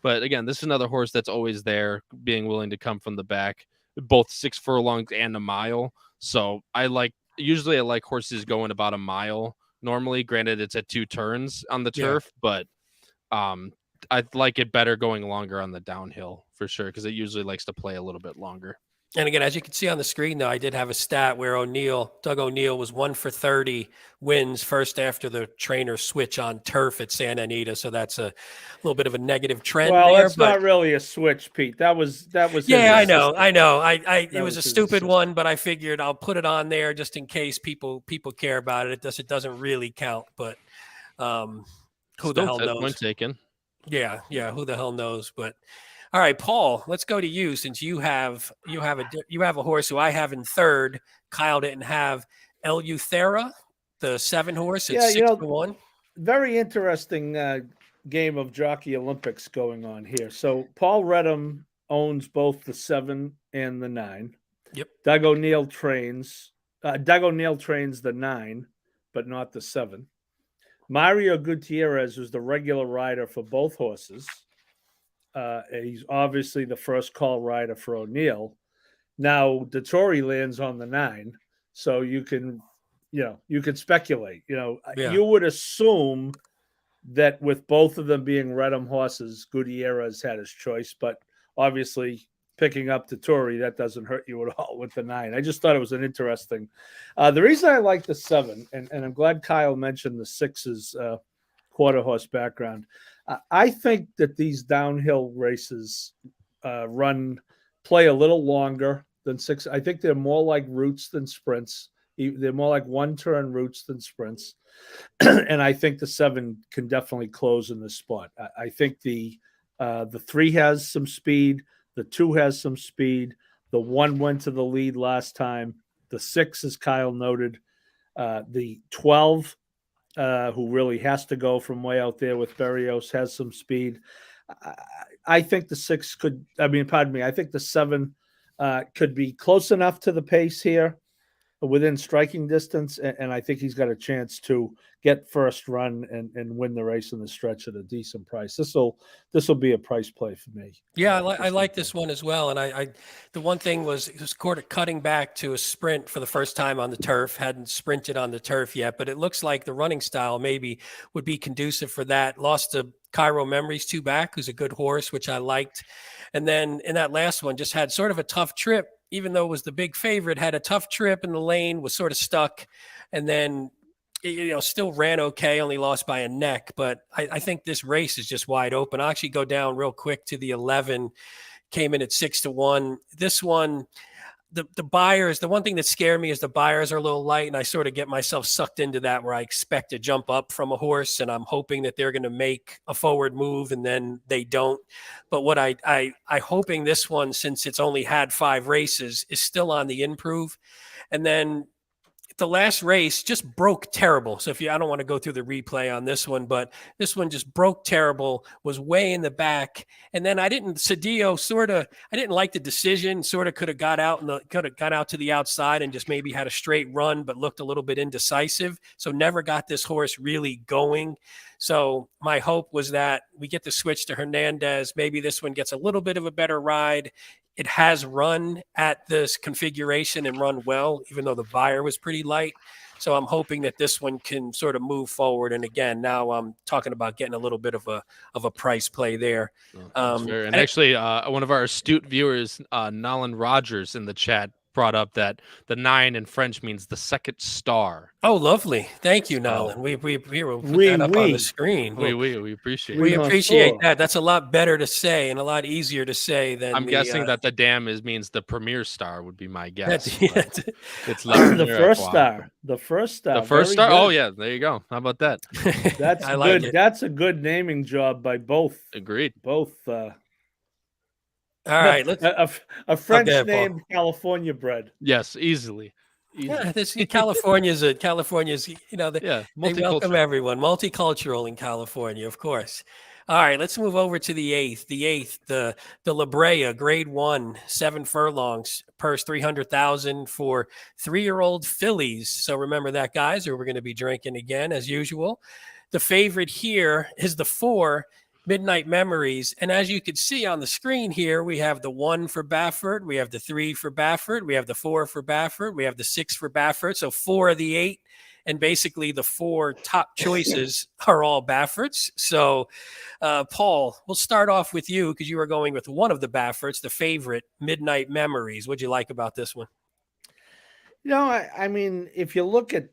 B: But again, this is another horse that's always there, being willing to come from the back, both 6 furlongs and a mile. So I like horses going about a mile normally. Granted, it's at 2 turns on the turf, but I like it better going longer on the downhill for sure, because it usually likes to play a little bit longer.
A: And again, as you can see on the screen, though, I did have a stat where Doug O'Neill was 1 for 30 wins first after the trainer switch on turf at Santa Anita. So that's a little bit of a negative trend.
C: Well, that's not really a switch, Pete. That was.
A: Yeah, I know. It was a stupid one, but I figured I'll put it on there just in case people care about it. It doesn't really count, but who the hell knows?
B: Point taken.
A: Yeah. Who the hell knows? But all right, Paul, let's go to you, since you have a horse who I have in 3rd. Kyle didn't have. Eleuthera, the 7 horse at 6-1.
C: Very interesting Game of Jockey Olympics going on here. So Paul Redham owns both the 7 and the 9.
A: Yep.
C: Doug O'Neill trains the 9, but not the 7. Mario Gutierrez was the regular rider for both horses. He's obviously the first call rider for O'Neill. Now, Dettori lands on the 9, so you can speculate. You would assume that with both of them being Redham horses, Gutierrez had his choice, but obviously picking up Dettori, that doesn't hurt you at all with the 9. I just thought it was an interesting. The reason I like the 7, and I'm glad Kyle mentioned the 6's quarter horse background. I think that these downhill races play a little longer than 6. I think they're more like routes than sprints. They're more like one-turn routes than sprints. And I think the 7 can definitely close in this spot. I think the 3 has some speed. The 2 has some speed. The 1 went to the lead last time. The 6, as Kyle noted. The 12, who really has to go from way out there with Berrios, has some speed. I think the 6 I think the 7 could be close enough to the pace here, within striking distance, and I think he's got a chance to get first run and win the race in the stretch at a decent price. This will be a price play for me.
A: Yeah, I like this one as well. And I the one thing was it was sort of cutting back to a sprint for the first time on the turf. Hadn't sprinted on the turf yet, but it looks like the running style maybe would be conducive for that. Lost to Cairo Memories 2 back, who's a good horse, which I liked. And then in that last one, just had sort of a tough trip. Even though it was the big favorite, had a tough trip in the lane, was sort of stuck, and then still ran okay, only lost by a neck. But I think this race is just wide open. I'll actually go down real quick to the 11, came in at 6-1. This one, the buyers, the one thing that scared me is the buyers are a little light, and I sort of get myself sucked into that where I expect to jump up from a horse, and I'm hoping that they're going to make a forward move, and then they don't. But what I hoping this one, since it's only had 5 races, is still on the improve. And then the last race just broke terrible. So I don't want to go through the replay on this one, but this one just broke terrible, was way in the back. And then Cedillo I didn't like the decision, sort of could have got out to the outside and just maybe had a straight run, but looked a little bit indecisive. So never got this horse really going. So my hope was that we get the switch to Hernandez. Maybe this one gets a little bit of a better ride. It has run at this configuration and run well, even though the buyer was pretty light. So I'm hoping that this one can sort of move forward. And again, now I'm talking about getting a little bit of a price play there.
B: And actually, one of our astute viewers, Nolan Rogers, in the chat brought up that the 9 in French means the second star.
A: Oh, lovely. Thank you, Nolan. We will put that up on the screen.
B: We appreciate it.
A: We appreciate that. That's a lot better to say and a lot easier to say than
B: I'm guessing that the dam means the premier star would be my guess. It's
C: the first star. The first star.
B: The first star? Good. Oh, yeah. There you go. How about that?
C: That's good. It. That's a good naming job by both.
B: Agreed.
C: Both.
A: All right, let's
C: a French name, California bred.
B: Yes, easily.
A: Yeah, California's they welcome everyone. Multicultural in California, of course. All right, let's move over to the 8th. The 8th, the La Brea Grade 1, 7 furlongs, purse $300,000 for 3-year-old fillies. So remember that, guys, or we're going to be drinking again as usual. The favorite here is the 4. Midnight Memories. And as you can see on the screen here, we have the 1 for Baffert, we have the 3 for Baffert, we have the 4 for Baffert, we have the 6 for Baffert. So 4 of the 8, and basically the 4 top choices are all Bafferts. So Paul, we'll start off with you because you were going with one of the Bafferts, the favorite, Midnight Memories. What'd you like about this one?
C: I mean, if you look at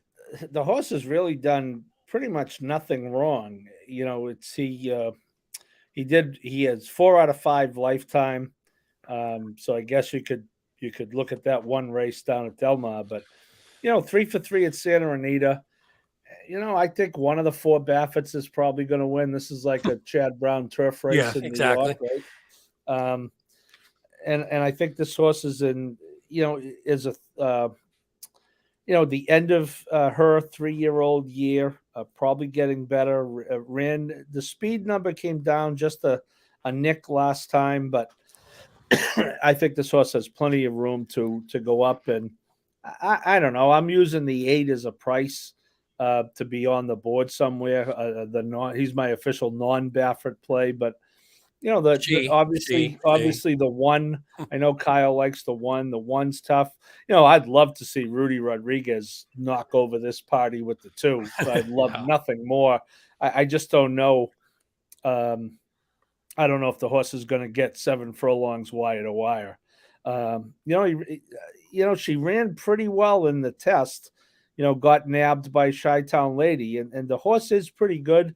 C: the horse has really done pretty much nothing wrong. He has 4 out of 5 lifetime. So I guess you could look at that one race down at Del Mar, but 3 for 3 at Santa Anita. I think one of the 4 Bafferts is probably going to win. This is like a Chad Brown turf race in New York, right? And I think this horse is the end of her 3-year-old year, probably getting better. The speed number came down just a nick last time, but I think this horse has plenty of room to go up, and I don't know. I'm using the 8 as a price to be on the board somewhere. He's my official non-Baffert play, but you know obviously the 1. I know Kyle likes the 1. The 1's tough. You know, I'd love to see Rudy Rodriguez knock over this party with the 2. I'd love nothing more. I just don't know. I don't know if the horse is going to get 7 furlongs wire to wire. She ran pretty well in the test. You know, got nabbed by Chi-Town Lady, and the horse is pretty good.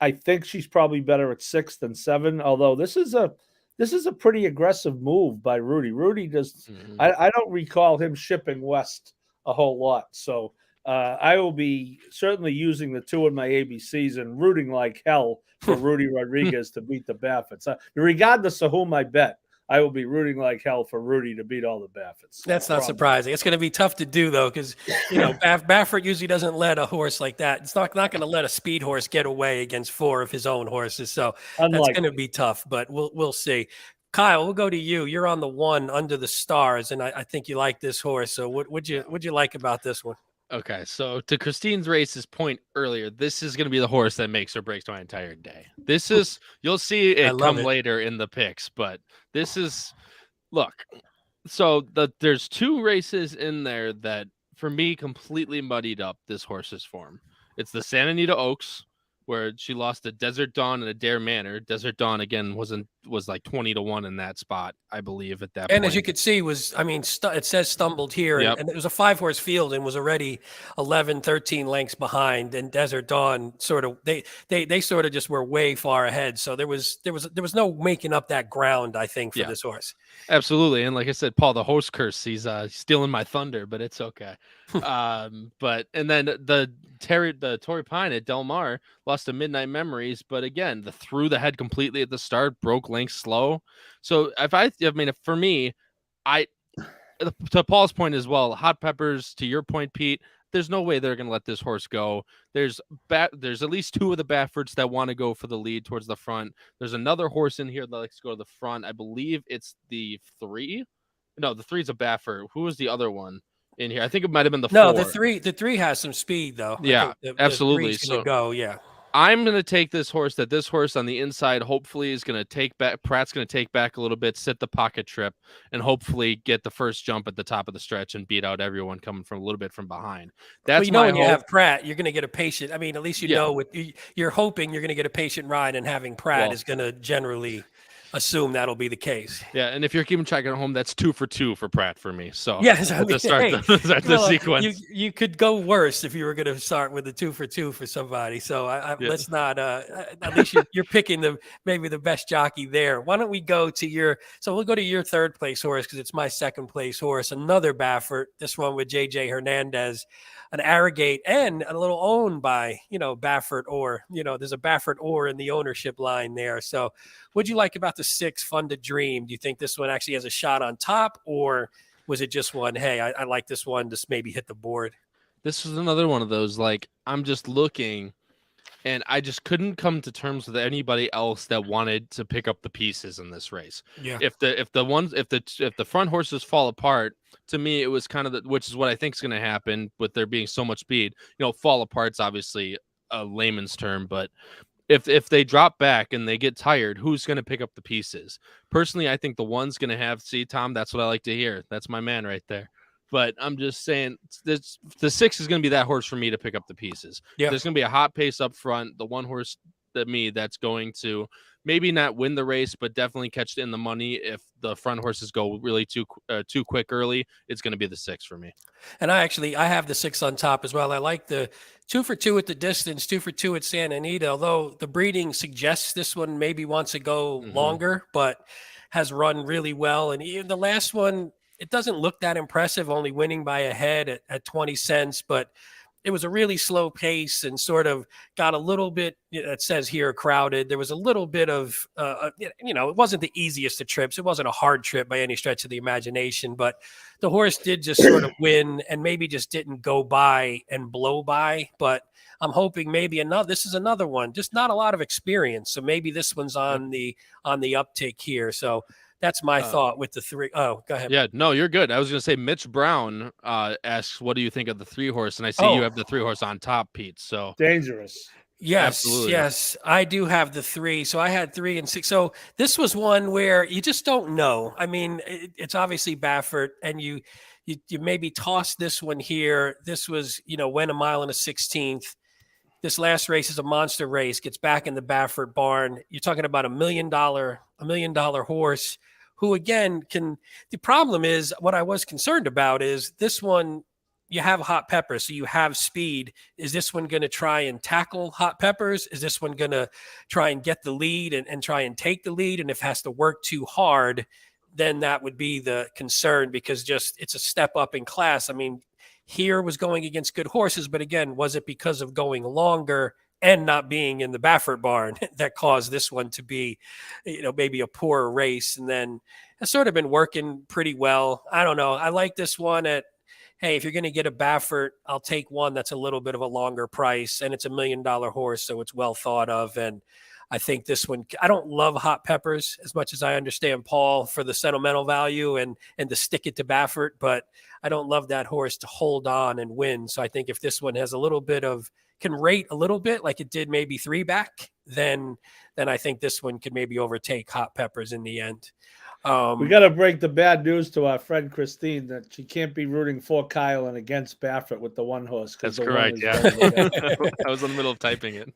C: I think she's probably better at 6 than 7. Although this is a pretty aggressive move by Rudy. Rudy does. Mm-hmm. I don't recall him shipping west a whole lot. So I will be certainly using the 2 in my ABCs and rooting like hell for Rudy Rodriguez to beat the Baffets. Regardless of whom I bet, I will be rooting like hell for Rudy to beat all the Baffets.
A: That's not surprising. It's going to be tough to do, though, because, Baffert usually doesn't let a horse like that. It's not going to let a speed horse get away against 4 of his own horses. So that's going to be tough, but we'll see. Kyle, we'll go to you. You're on the 1 Under the Stars, and I think you like this horse. So what'd you like about this one?
B: Okay, so to Christine's race's point earlier, this is going to be the horse that makes or breaks my entire day. This is, you'll see it come later in the picks, but this is, look, so there's 2 races in there that, for me, completely muddied up this horse's form. It's the Santa Anita Oaks, where she lost to Desert Dawn and Adair Manor. Desert Dawn, again, was like 20-1 in that spot, I believe, at that point.
A: And as you could see, it says stumbled here, and it was a 5-horse field and was already 11, 13 lengths behind. And Desert Dawn sort of they sort of just were way far ahead. So there was no making up that ground, I think, for this horse.
B: Absolutely. And like I said, Paul, the horse curse, he's stealing my thunder, but it's okay. And then the Torrey Pine at Del Mar lost to Midnight Memories, but again, threw the head completely at the start, broke length slow. So for me, to Paul's point as well, Hot Peppers, to your point, Pete, there's no way they're going to let this horse go. There's at least 2 of the Bafferts that want to go for the lead towards the front. There's another horse in here that likes to go to the front. I believe it's the 3. No, the 3's a Baffert. Who was the other one in here? I think it might have been the 4.
A: No, the 3 has some speed, though.
B: Yeah, absolutely.
A: So go, yeah.
B: I'm going to take this horse on the inside hopefully is going to take back. Pratt's going to take back a little bit, sit the pocket trip, and hopefully get the first jump at the top of the stretch and beat out everyone coming from a little bit from behind. That's
A: when you have Pratt, you're going to get a patient. I mean, at least you're hoping you're going to get a patient ride, and having Pratt is going to generally assume that'll be the case.
B: Yeah, and if you're keeping track at home, that's 2 for 2 for Pratt for me. So
A: yes,
B: to start the sequence.
A: You could go worse if you were going to start with a 2 for 2 for somebody. So let's not. At least you're picking maybe the best jockey there. Why don't we go to your? So we'll go to your 3rd place horse because it's my 2nd place horse. Another Baffert. This one with JJ Hernandez, an Arrogate, and a little owned by Baffert or there's a Baffert or in the ownership line there. So what'd you like about the 6 Fun to Dream? Do you think this one actually has a shot on top, or was it just one, hey, I like this one, just maybe hit the board?
B: This was another one of those, like, I'm just looking, and I just couldn't come to terms with anybody else that wanted to pick up the pieces in this race.
A: Yeah.
B: If the front horses fall apart, to me, it was kind of which is what I think is going to happen with there being so much speed. Fall apart's obviously a layman's term, but if they drop back and they get tired, who's going to pick up the pieces? Personally, I think the 1's going to have. See, Tom, that's what I like to hear. That's my man right there. But I'm just saying, the 6 is going to be that horse for me to pick up the pieces.
A: Yeah.
B: There's going to be a hot pace up front. The 1 horse that's going to maybe not win the race, but definitely catch in the money. If the front horses go really too quick early, it's going to be the 6 for me.
A: And I have the 6 on top as well. I like the 2 for 2 at the distance, 2 for 2 at Santa Anita, although the breeding suggests this one maybe wants to go longer, but has run really well. And even the last one, it doesn't look that impressive, only winning by a head at 20 cents, but it was a really slow pace and sort of got a little bit, it says here, crowded. There was a little bit of, it wasn't the easiest of trips. It wasn't a hard trip by any stretch of the imagination, but the horse did just sort of win and maybe just didn't go by and blow by. But I'm hoping maybe this is another one, just not a lot of experience. So maybe this one's on the uptick here. So that's my thought with the three. Oh, go ahead.
B: Yeah, no, you're good. I was going to say Mitch Brown asks, what do you think of the 3-horse? And I see you have the 3-horse on top, Pete. So
C: dangerous.
A: Yes,
B: absolutely.
A: yes, I do have the 3. So I had 3 and 6. So this was one where you just don't know. I mean, it's obviously Baffert, and you maybe toss this one here. This was, went a mile and a 16th. This last race is a monster race. Gets back in the Baffert barn. You're talking about $1 million horse, who again can. The problem is, what I was concerned about is this one. You have Hot Peppers, so you have speed. Is this one going to try and tackle Hot Peppers? Is this one going to try and get the lead and try and take the lead? And if it has to work too hard, then that would be the concern, because just it's a step up in class. I mean, here was going against good horses, but again, was it because of going longer and not being in the Baffert barn that caused this one to be, maybe a poorer race? And then it's sort of been working pretty well. I don't know. I like this one at, hey, if you're going to get a Baffert, I'll take one that's a little bit of a longer price, and it's $1 million horse, so it's well thought of. And I think this one, I don't love Hot Peppers as much as I understand Paul for the sentimental value and to stick it to Baffert, but I don't love that horse to hold on and win. So I think if this one has a little bit of, can rate a little bit like it did maybe 3 back, then I think this one could maybe overtake Hot Peppers in the end.
C: We got to break the bad news to our friend Christine that she can't be rooting for Kyle and against Baffert with the 1 horse.
B: That's correct. Yeah, I was in the middle of typing it.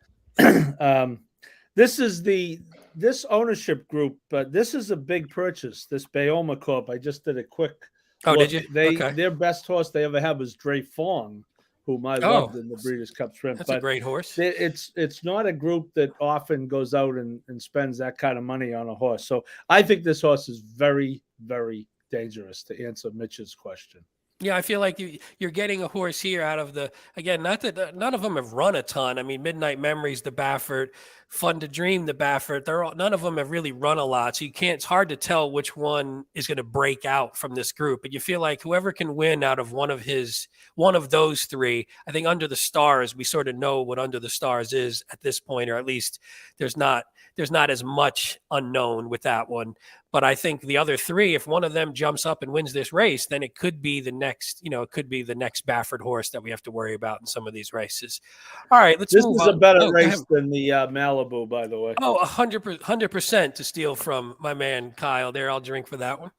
C: This ownership group, but this is a big purchase. This Bayoma Corp. I just did a quick.
A: Oh, look. Did you?
C: Their best horse they ever had was Dre Fong, whom I loved in the Breeders' Cup Shrimp.
A: That's a great horse.
C: It's not a group that often goes out and spends that kind of money on a horse. So I think this horse is very, very dangerous, to answer Mitch's question.
A: Yeah, I feel like you're getting a horse here out of the, again, not that none of them have run a ton. I mean, Midnight Memories, the Baffert, Fun to Dream, the Baffert, none of them have really run a lot. So it's hard to tell which one is going to break out from this group. But you feel like whoever can win out of one of those 3, I think Under the Stars, we sort of know what Under the Stars is at this point, or at least there's not as much unknown with that one. But I think the other 3, if one of them jumps up and wins this race, then it could be the next, Baffert horse that we have to worry about in some of these races. All right, let's move on.
C: This is a better race than the Malibu, by the way.
A: Oh, 100% to steal from my man Kyle there. I'll drink for that one.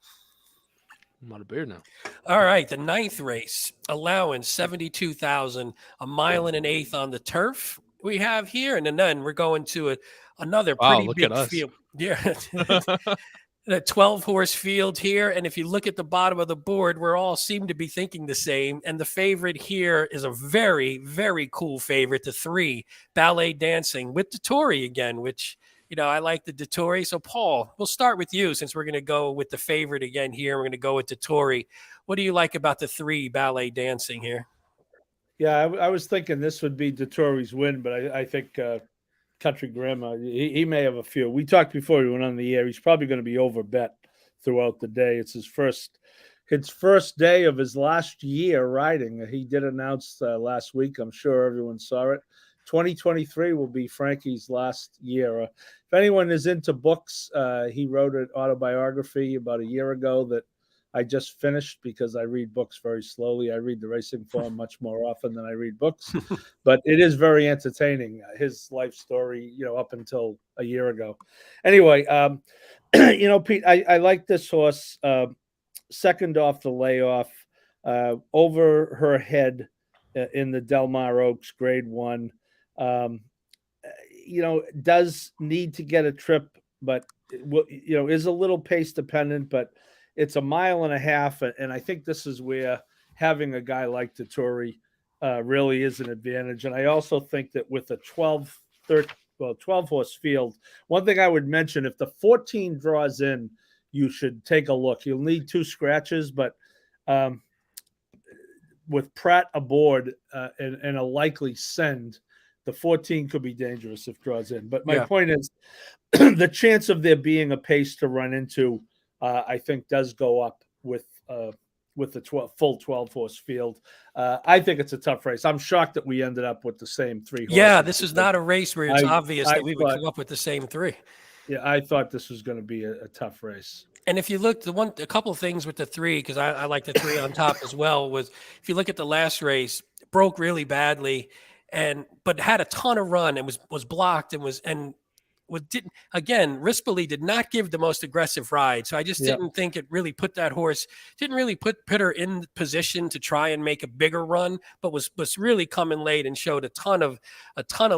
B: I'm out of beer now.
A: All right, the 9th race, allowance 72,000, a mile and an eighth on the turf we have here, and then we're going to another pretty big field. Yeah. The 12-horse field here, and if you look at the bottom of the board, we all seem to be thinking the same, and the favorite here is a very, very cool favorite, the 3, Ballet Dancing, with Dettori again, which, I like the Dettori. So, Paul, we'll start with you, since we're going to go with the favorite again here. We're going to go with Dettori. What do you like about the 3, Ballet Dancing here?
C: Yeah, I was thinking this would be Dettori's win, but I think Country Grandma, he may have a few. We talked before we went on the air. He's probably going to be overbet throughout the day. It's his first day of his last year riding. He did announce last week. I'm sure everyone saw it. 2023 will be Frankie's last year. If anyone is into books, he wrote an autobiography about a year ago that I just finished because I read books very slowly. I read the Racing Form much more often than I read books, but it is very entertaining. His life story, up until a year ago. Anyway, Pete, I like this horse. Second off the layoff, over her head in the Del Mar Oaks Grade 1. Does need to get a trip, but is a little pace dependent, but it's a mile and a half, and I think this is where having a guy like Dettori really is an advantage. And I also think that with a 12-horse field, one thing I would mention, if the 14 draws in, you should take a look. You'll need 2 scratches, but with Pratt aboard and a likely send, the 14 could be dangerous if draws in. But my point is the chance of there being a pace to run into, I think, does go up with the full 12-horse field. I think it's a tough race. I'm shocked that we ended up with the same 3 horses.
A: Yeah, this is not a race where it's obvious that we would come up with the same 3.
C: Yeah, I thought this was going to be a tough race.
A: And if you look, a couple of things with the 3, because I like the 3 on top as well, was if you look at the last race, it broke really badly, but had a ton of run and was blocked and didn't, again, Rispoli did not give the most aggressive ride. So I just didn't think it really put that horse, didn't really put her in position to try and make a bigger run, but was really coming late and showed a ton of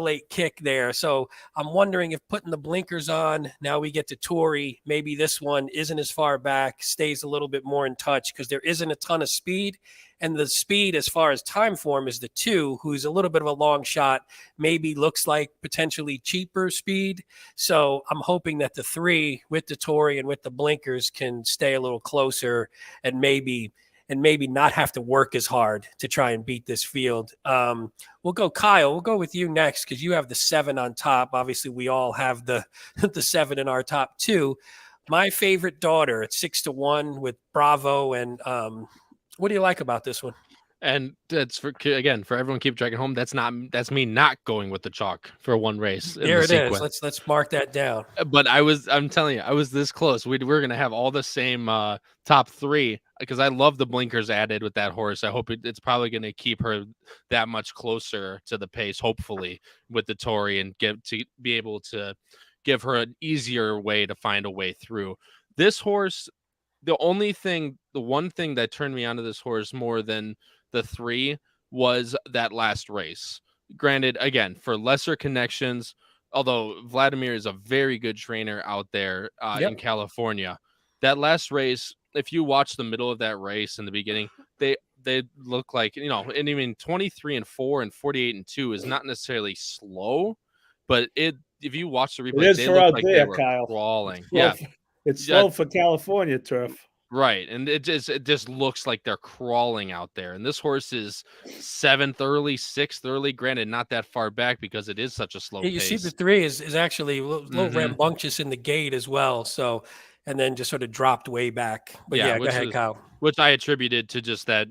A: late kick there. So I'm wondering if putting the blinkers on, now we get to Torrey, maybe this one isn't as far back, stays a little bit more in touch, because there isn't a ton of speed. And the speed, as far as time form, is the 2, who's a little bit of a long shot, maybe looks like potentially cheaper speed. So I'm hoping that the 3 with the Torrey and with the blinkers can stay a little closer and maybe not have to work as hard to try and beat this field. We'll go, Kyle. We'll go with you next, because you have the 7 on top. Obviously, we all have the 7 in our top 2. My favorite daughter at 6-1 with Bravo. And what do you like about this one?
B: And that's for everyone keep tracking home. That's me not going with the chalk for one race.
A: There it is. Let's mark that down.
B: But I'm telling you, I was this close. We're going to have all the same top 3, because I love the blinkers added with that horse. I hope it's probably going to keep her that much closer to the pace, hopefully, with the Torrey, and be able to give her an easier way to find a way through. This horse, the one thing that turned me onto this horse more than the 3 was that last race. Granted, again, for lesser connections, although Vladimir is a very good trainer out there in California, that last race, if you watch the middle of that race in the beginning, they look like, and even 23-4 and 48-2 is not necessarily slow, but if you watch the replay, they look like they were crawling.
C: It's slow for California turf.
B: Right, and it just looks like they're crawling out there. And this horse is 7th early, 6th early. Granted, not that far back, because it is such a slow pace.
A: You see the 3 is actually a little rambunctious in the gate as well. So, and then just sort of dropped way back. But go ahead, Kyle.
B: Which I attributed to just that,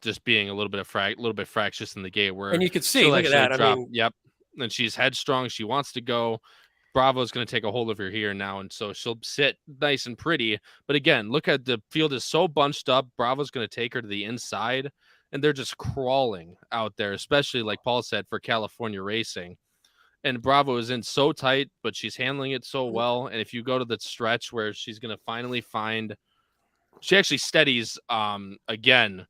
B: just being a little bit fractious in the gate.
A: And you could see, look at that.
B: Yep. And she's headstrong. She wants to go. Bravo's going to take a hold of her here now, and so she'll sit nice and pretty. But again, look at the field is so bunched up. Bravo's going to take her to the inside, and they're just crawling out there, especially, like Paul said, for California racing. And Bravo is in so tight, but she's handling it so well. And if you go to the stretch where she's going to finally she actually steadies again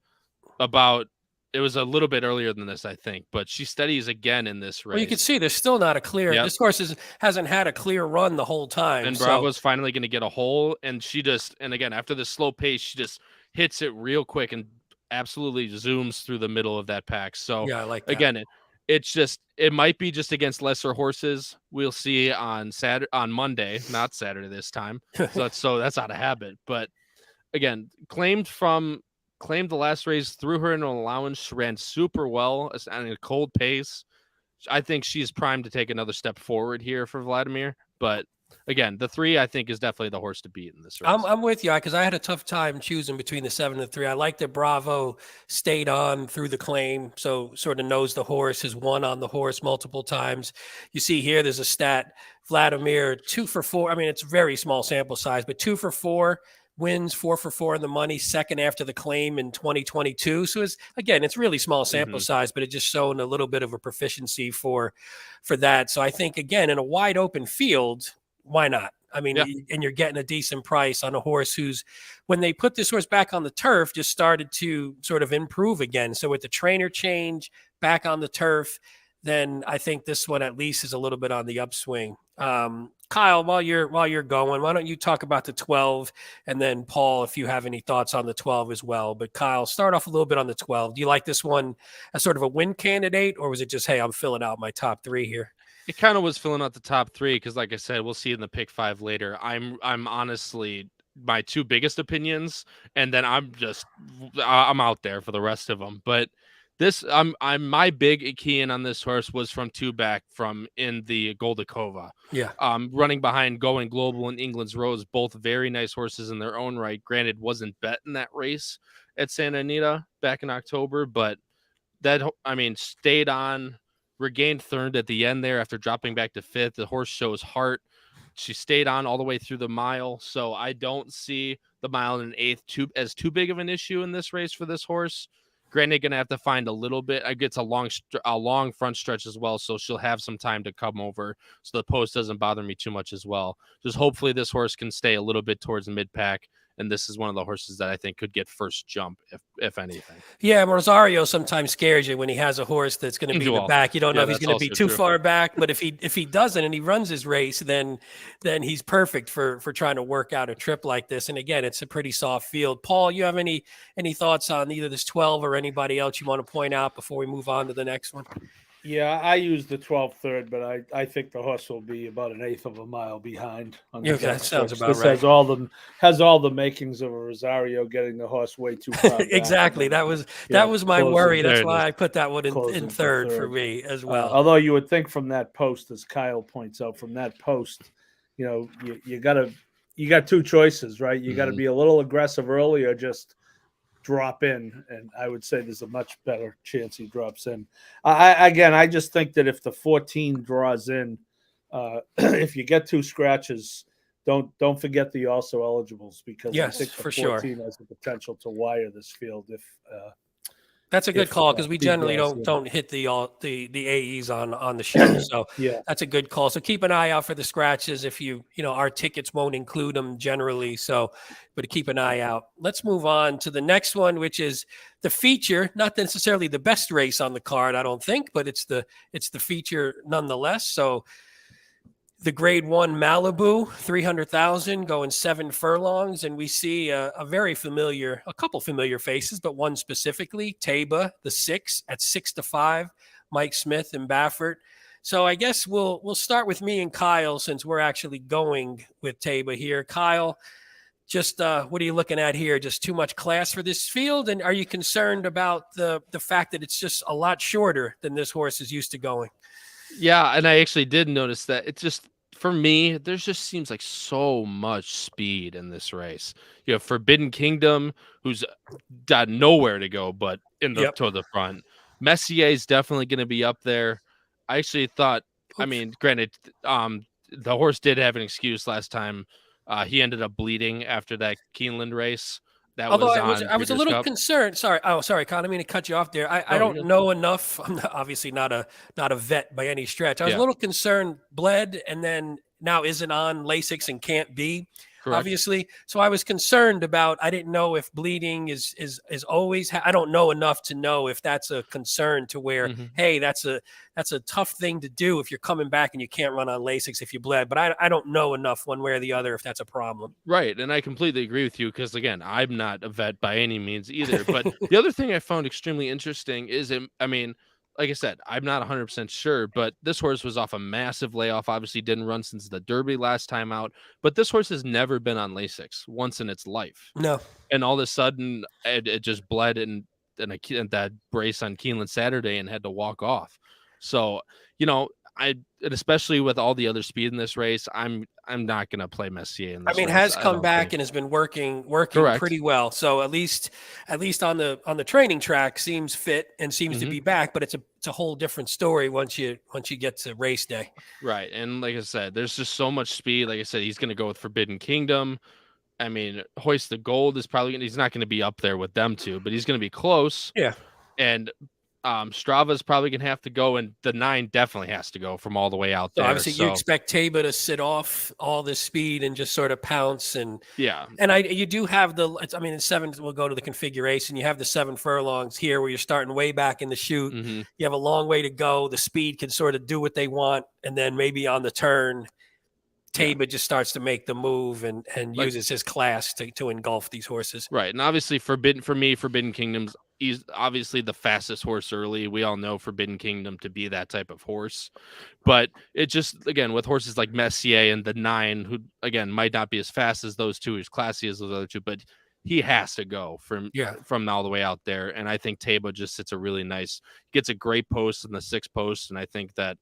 B: about. It was a little bit earlier than this, I think, but she steadies again in this race.
A: Well, you can see there's still not a clear. This horse hasn't had a clear run the whole time.
B: And Bravo's finally going to get a hole, and and again, after the slow pace, she just hits it real quick and absolutely zooms through the middle of that pack. So
A: I like that.
B: Again, it might be just against lesser horses. We'll see on Monday, not Saturday this time. So that's out of habit. But again, claimed the last race, threw her in an allowance. She ran super well at a cold pace. I think she's primed to take another step forward here for Vladimir. But again, the 3, I think, is definitely the horse to beat in this race.
A: I'm with you, because I had a tough time choosing between the 7 and the 3. I like that Bravo stayed on through the claim, so sort of knows the horse, has won on the horse multiple times. You see here, there's a stat, Vladimir 2 for 4. I mean, it's a very small sample size, but 2 for 4. Wins 4 for 4 in the money, second after the claim in 2022. So it's really small sample size, but it just showing a little bit of a proficiency for that. So I think, again, in a wide open field, why not? I mean, and you're getting a decent price on a horse who's, when they put this horse back on the turf, just started to sort of improve again. So with the trainer change back on the turf, then I think this one at least is a little bit on the upswing. Kyle, while you're going, why don't you talk about the 12, and then Paul, if you have any thoughts on the 12 as well. But Kyle, start off a little bit on the 12. Do you like this one as sort of a win candidate, or was it just, hey, I'm filling out my top 3 here?
B: It kind of was filling out the top 3 because, like I said, we'll see in the pick 5 later. I'm honestly my 2 biggest opinions, and then I'm out there for the rest of them. But this, my big key in on this horse was from 2 back from in the Goldakova.
A: Yeah.
B: Running behind Going Global and England's Rose, both very nice horses in their own right. Granted, wasn't bet in that race at Santa Anita back in October, but stayed on, regained third at the end there after dropping back to 5th. The horse shows heart. she stayed on all the way through the mile, so I don't see the mile and an eighth as too big of an issue in this race for this horse. Granted, gonna have to find a little bit. I get a long front stretch as well, so she'll have some time to come over, so the post doesn't bother me too much as well. Just hopefully this horse can stay a little bit towards the mid pack, and this is one of the horses that I think could get first jump, if anything.
A: Yeah, Rosario sometimes scares you when he has a horse that's going to be in the back. You don't know if he's going to be too far back, but if he doesn't and he runs his race, then he's perfect for trying to work out a trip like this. And again, it's a pretty soft field. Paul, you have any thoughts on either this 12 or anybody else you want to point out before we move on to the next one?
C: Yeah, I use the 12 third, but I think the horse will be about an eighth of a mile behind.
A: That sounds about
C: this
A: right.
C: Has all the makings of a Rosario getting the horse way too far.
A: Exactly. That was my worry. That's why I put that one in third for me as well.
C: Although you would think from that post, as Kyle points out, from that post, you got two choices, right? You got to be a little aggressive early or just drop in, and I would say there's a much better chance he drops in. I just think that if the 14 draws in, if you get two scratches, don't forget the also eligibles, because I think the 14 has the potential to wire this field. If
A: that's a good call, because we generally don't hit the AEs on the show. So
C: yeah,
A: that's a good call. So keep an eye out for the scratches. If our tickets won't include them generally. So, but keep an eye out. Let's move on to the next one, which is the feature. Not necessarily the best race on the card, I don't think, but it's the feature nonetheless. So the Grade 1 Malibu, 300,000, going 7 furlongs. And we see a couple familiar faces, but one specifically, Taba, the 6 at 6-5, Mike Smith and Baffert. So I guess we'll start with me and Kyle, since we're actually going with Taba here. Kyle, just what are you looking at here? Just too much class for this field? And are you concerned about the fact that it's just a lot shorter than this horse is used to going?
B: Yeah, and I actually did notice that. It's just, for me, there just seems like so much speed in this race. You have Forbidden Kingdom, who's got nowhere to go but to the front. Messier is definitely going to be up there. I actually thought, I mean, granted, the horse did have an excuse last time. He ended up bleeding after that Keeneland race. I
A: was a little concerned. Sorry, Con, I didn't mean to cut you off there. I don't know enough. I'm obviously not a vet by any stretch. I was a little concerned. Bled and then now isn't on Lasix and can't be. Correct. Obviously. So I was concerned about. I didn't know if bleeding is always. I don't know enough to know if that's a concern to where hey, that's a tough thing to do if you're coming back and you can't run on Lasix if you bled. But I don't know enough one way or the other if that's a problem.
B: Right, and I completely agree with you, because again, I'm not a vet by any means either. But the other thing I found extremely interesting is, like I said, I'm not 100% sure, but this horse was off a massive layoff. Obviously didn't run since the Derby last time out, but this horse has never been on Lasix once in its life.
A: No.
B: And all of a sudden it just bled in that brace on Keeneland Saturday and had to walk off. So, and especially with all the other speed in this race, I'm not going to play Messier in this race.
A: Has come back and has been working Correct. Pretty well. So at least on the training track seems fit and seems to be back, but it's a whole different story once you get to race day.
B: Right. And like I said, there's just so much speed. Like I said, he's going to go with Forbidden Kingdom. I mean, Hoist the Gold is he's not going to be up there with them two, but he's going to be close.
A: Yeah.
B: And Strava's probably gonna have to go, and the 9 definitely has to go from all the way out there.
A: Obviously, you expect Taba to sit off all this speed and just sort of pounce, and you do have the 7 will go to the configuration. You have the 7 furlongs here where you're starting way back in the chute. You have a long way to go. The speed can sort of do what they want, and then maybe on the turn, Taba just starts to make the move and uses his class to engulf these horses.
B: Right, and obviously Forbidden Kingdom's. He's obviously the fastest horse early. We all know Forbidden Kingdom to be that type of horse. But it just, again, with horses like Messier and the 9, who, again, might not be as fast as those two, as classy as those other two, but he has to go from all the way out there. And I think Taba just gets a great post in the 6 post. And I think that,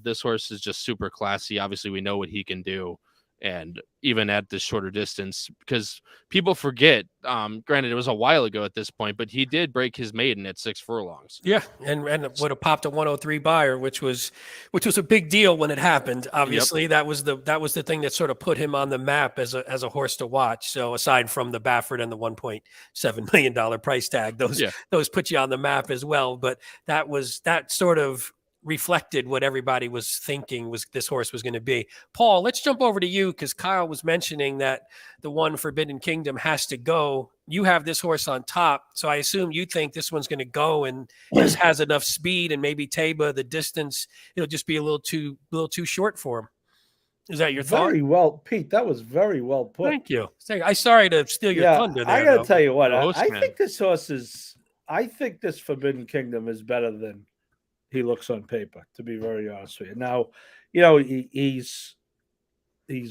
B: this horse is just super classy. Obviously, we know what he can do. And even at this shorter distance, because people forget, granted, it was a while ago at this point, but he did break his maiden at 6 furlongs.
A: Yeah, and would have popped a 103 buyer, which was a big deal when it happened. Obviously, that was the thing that sort of put him on the map as a horse to watch. So aside from the Baffert and the $1.7 million price tag, those put you on the map as well. But that sort of reflected what everybody was thinking was this horse was going to be. Paul, let's jump over to you because Kyle was mentioning that the one Forbidden Kingdom has to go. You have this horse on top, so I assume you think this one's going to go and just has enough speed, and maybe Taba, the distance, it'll just be a little too short for him. Is that your thought?
C: Very well, Pete. That was very well put.
A: Thank you. I'm sorry to steal your thunder there.
C: I got to tell you what,
B: host,
C: I think this horse is. I think this Forbidden Kingdom is better than he looks on paper, to be very honest with you. Now, he's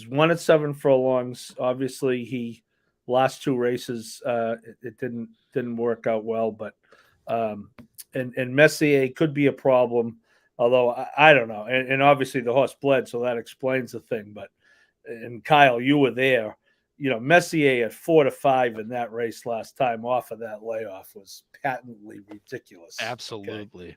C: won at 7 furlongs. Obviously, he last 2 races it didn't work out well, but and Messier could be a problem, although I don't know. And obviously the horse bled, so that explains the thing. But and Kyle, you were there. Messier at 4-5 in that race last time off of that layoff was patently ridiculous.
B: Absolutely.
C: Okay?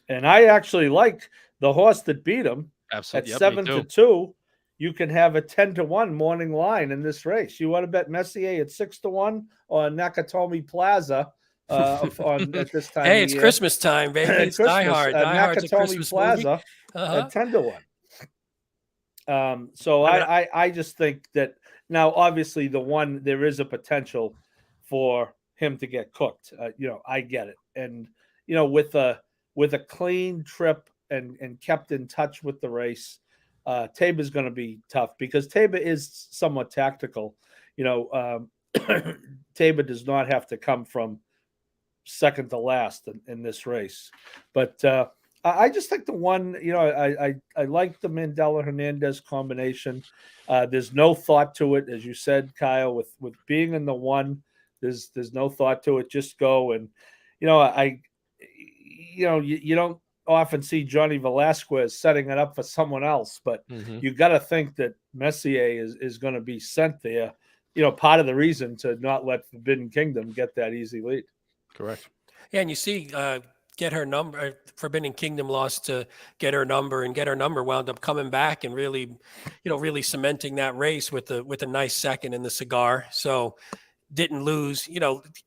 C: And I actually liked the horse that beat him.
B: Absolutely.
C: At 7-2. You can have a 10-1 morning line in this race. You want to bet Messier at 6-1 on Nakatomi Plaza at this time?
A: Hey, it's Christmas time, baby. It's Die Hard. Die Hard's a Christmas
C: Plaza at 10-1. So I just think that now, obviously, there is a potential for him to get cooked. I get it, and with a clean trip and kept in touch with the race. Taba is going to be tough because Taba is somewhat tactical. Taba does not have to come from second to last in this race. But I just think the one, I like the Mandela Hernandez combination. There's no thought to it, as you said, Kyle, with being in the one. There's no thought to it. Just go and you don't often see Johnny Velasquez setting it up for someone else, but you got to think that Messier is going to be sent there. Part of the reason to not let Forbidden Kingdom get that easy lead.
B: Correct.
A: Yeah, and you see, Get Her Number, Forbidden Kingdom lost to Get Her Number, and Get Her Number wound up coming back and really cementing that race with a nice second in the cigar. So didn't lose,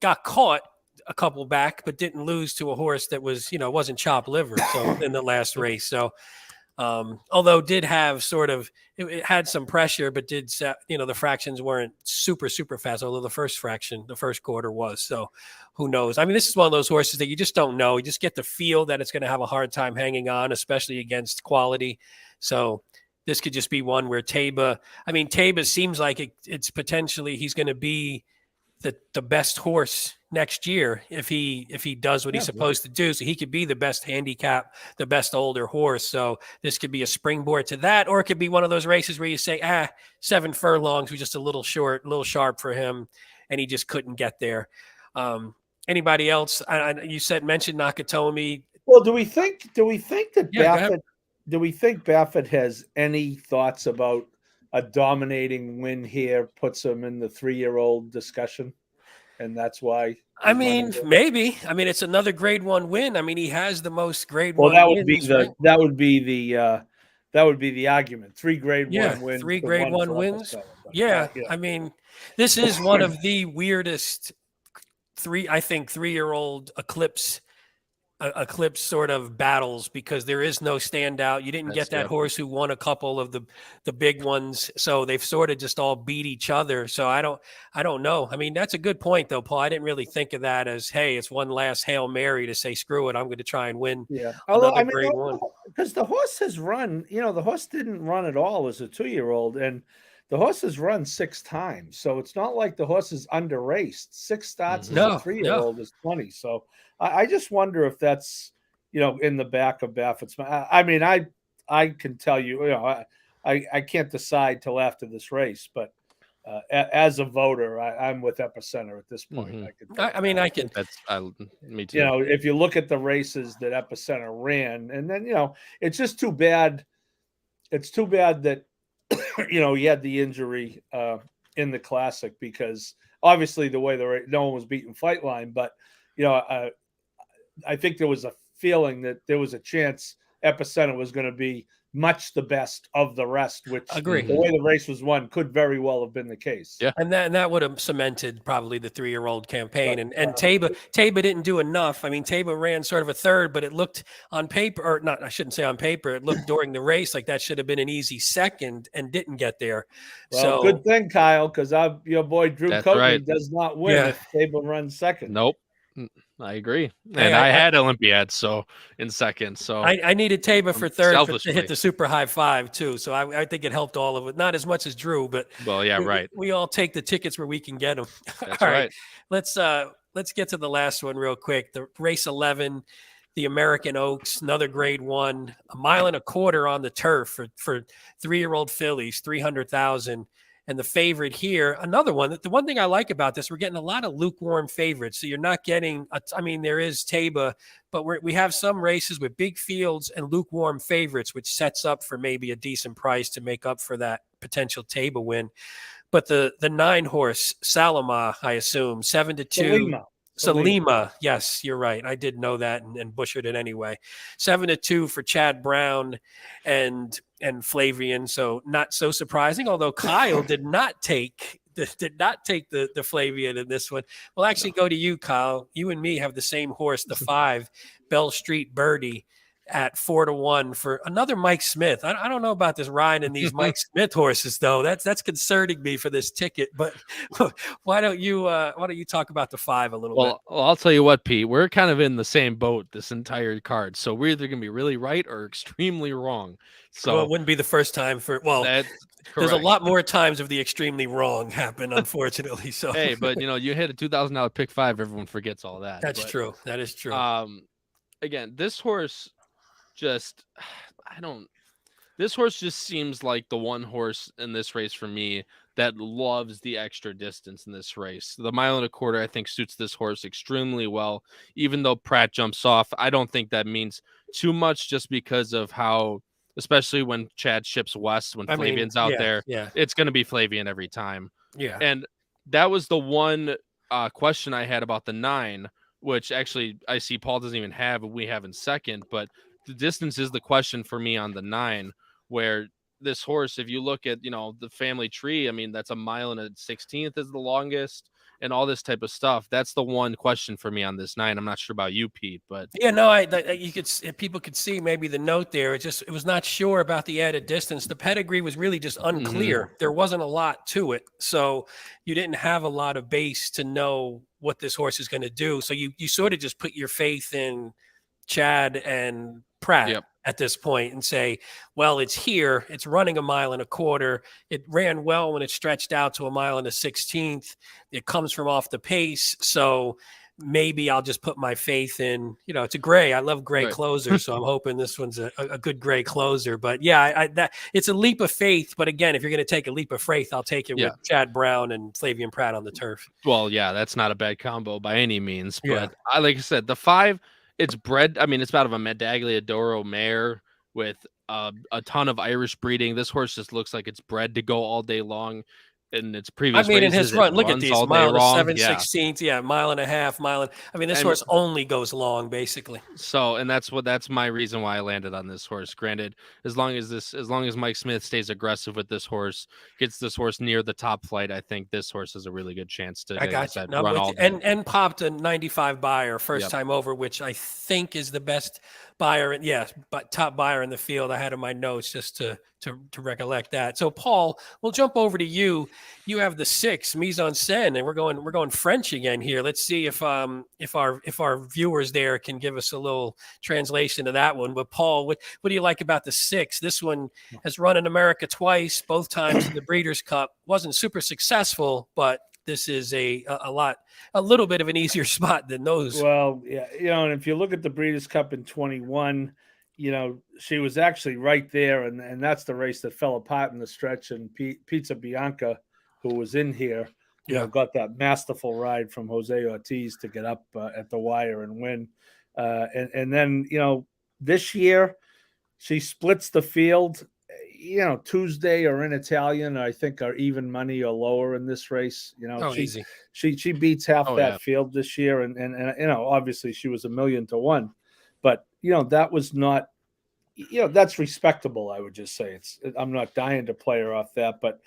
A: got caught a couple back, but didn't lose to a horse that was, wasn't chopped liver. So in the last race. So, although did have sort of, it had some pressure, but did, the fractions weren't super, super fast. Although the first quarter was. So who knows? I mean, this is one of those horses that you just don't know. You just get the feel that it's going to have a hard time hanging on, especially against quality. So this could just be one where Taba seems like it's potentially, he's going to be the best horse next year if he does what he's supposed to do. So he could be the best handicap, the best older horse. So this could be a springboard to that, or it could be one of those races where you say, 7 furlongs was just a little short, a little sharp for him, and he just couldn't get there. Anybody else? You mentioned Nakatomi.
C: Well, do we think that Baffert? Do we think Baffert has any thoughts about a dominating win here puts him in the 3-year-old discussion, and that's why?
A: Maybe. It's another Grade 1 win. He has the most Grade 1.
C: Well, that would be the argument. 3 Grade 1 wins.
A: 3 Grade 1 wins. Yeah. This is one of the weirdest 3-year-old eclipse sort of battles, because there is no standout. You didn't get that horse who won a couple of the big ones, so they've sort of just all beat each other. So I don't know. That's a good point though, Paul. I didn't really think of that as, hey, it's one last Hail Mary to say screw it, I'm going to try and win.
C: Yeah, although Grade 1, because the horse has run. The horse didn't run at all as a 2-year-old, and the horse has run 6 times, so it's not like the horse is under raced. 6 starts as a 3-year-old is 20. So I just wonder if that's, in the back of Baffert's mind. I can tell you, I can't decide till after this race, but as a voter, I'm with Epicenter at this point.
B: I can. Me too.
C: If you look at the races that Epicenter ran, and then it's just too bad. It's too bad that he had the injury in the Classic because obviously the way no one was beating Flightline, but I think there was a feeling that there was a chance Epicenter was going to be much the best of the rest, which
A: Agree.
C: the way the race was won could very well have been the case.
B: Yeah.
A: And that would have cemented probably the 3-year-old campaign. And Taba didn't do enough. I mean, Taba ran sort of a third, but it looked on paper, or not, I shouldn't say on paper, it looked during the race like that should have been an easy second and didn't get there.
C: Well,
A: so
C: good thing, Kyle, because your boy Drew
B: That's
C: Coatney
B: right.
C: does not win if Taba runs second.
B: Nope. I agree.
A: Hey,
B: And I had Olympiad in second. So
A: I needed Taba for third to hit the super high five too. So I think it helped all of it. Not as much as Drew, but we all take the tickets where we can get them.
B: That's
A: all
B: right.
A: Let's get to the last one real quick. The race 11, the American Oaks, another grade 1, 1.25 miles on the turf for 3-year-old fillies, 300,000. And the favorite here, another one. The one thing I like about this, we're getting a lot of lukewarm favorites. So you're not getting, there is Taba, but we have some races with big fields and lukewarm favorites, which sets up for maybe a decent price to make up for that potential Taba win. But the 9-horse Salama, I assume, 7-2. Salima. Yes, you're right. I did know that and butchered it anyway. 7-2 for Chad Brown and Flavian. So not so surprising, although Kyle did not take the Flavian in this one. We'll actually go to you, Kyle. You and me have the same horse, the 5, Bell Street Birdie, at 4-1 for another Mike Smith. I don't know about this Ryan and these Mike Smith horses though. That's concerning me for this ticket. But why don't you talk about the 5 a little bit?
B: Well, I'll tell you what, Pete. We're kind of in the same boat this entire card. So we're either gonna be really right or extremely wrong. So
A: it wouldn't be the first time there's a lot more times of the extremely wrong happen, unfortunately. So
B: hey, but you hit a $2,000 pick 5, everyone forgets all that.
A: That's true. That is true.
B: Again, this horse just seems like the one horse in this race for me that loves the extra distance in this race. The 1.25 miles, I think, suits this horse extremely well. Even though Pratt jumps off, I don't think that means too much just because of how, especially when Chad ships west, when Flavian's out there, it's going to be Flavian every time.
A: Yeah.
B: And that was the one question I had about the 9, which actually I see Paul doesn't even have, and we have in second, but the distance is the question for me on the 9, where this horse, if you look at, the family tree, I mean, that's 1 1/16 is the longest and all this type of stuff. That's the one question for me on this 9. I'm not sure about you, Pete, but
A: people could see maybe the note there. It was not sure about the added distance. The pedigree was really just unclear. Mm-hmm. There wasn't a lot to it. So you didn't have a lot of base to know what this horse is going to do. So you sort of just put your faith in Chad and Pratt at this point and say, well, it's here. It's running 1.25 miles. It ran well when it stretched out to 1 1/16. It comes from off the pace. So maybe I'll just put my faith in, it's a gray. I love gray closers. So I'm hoping this one's a good gray closer. But it's a leap of faith. But again, if you're going to take a leap of faith, I'll take it with Chad Brown and Flavian Pratt on the turf.
B: Well, that's not a bad combo by any means. But like I said, the 5, it's bred. I mean, it's out of a Medaglia Doro mare with a ton of Irish breeding. This horse just looks like it's bred to go all day long. In its previous races,
A: in his run, look at these 1.7/16. 1.5 miles. This horse only goes long, basically.
B: So, and that's my reason why I landed on this horse. Granted, as long as Mike Smith stays aggressive with this horse, gets this horse near the top flight, I think this horse has a really good chance to run all day.
A: And popped a 95 buyer first time over, which I think is the best buyer. But top buyer in the field. I had in my notes just to recollect that. So Paul, we'll jump over to you. You have the 6 mise en scène, and we're going French again here. Let's see if our viewers there can give us a little translation of that one. But Paul, what do you like about the 6? This one has run in America twice, both times in the Breeders' Cup. Wasn't super successful, but this is a little bit of an easier spot than those.
C: Well, and if you look at the Breeders' Cup in 21, she was actually right there, and that's the race that fell apart in the stretch. And Pizza Bianca, who was in here, got that masterful ride from Jose Ortiz to get up at the wire and win. And then, this year, she splits the field. Tuesday or in Italian, I think are even money or lower in this race.
A: Easy.
C: She beats half that
B: yeah.
C: field this year, and obviously she was 1,000,000 to 1, but that was not. That's respectable. I would just say I'm not dying to play her off that, but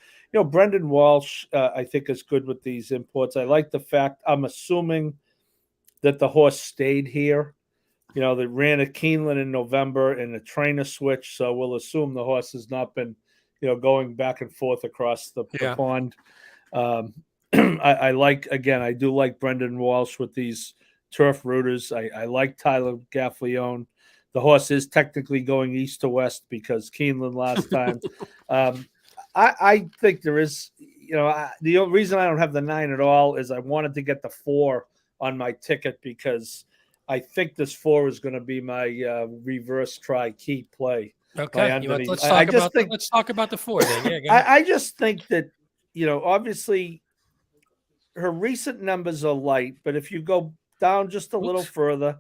C: Brendan Walsh, I think is good with these imports. I like the fact I'm assuming that the horse stayed here. They ran at Keeneland in November in a trainer switch, so we'll assume the horse has not been, going back and forth across the pond. I do like Brendan Walsh with these turf rooters. I like Tyler Gaffleone. The horse is technically going east to west because Keeneland last time. I think there is, the reason I don't have the 9 at all is I wanted to get the 4 on my ticket because I think this 4 is going to be my reverse try key play.
A: Okay, let's talk about the 4 then. Yeah,
C: I just think that obviously her recent numbers are light, but if you go down just a little further,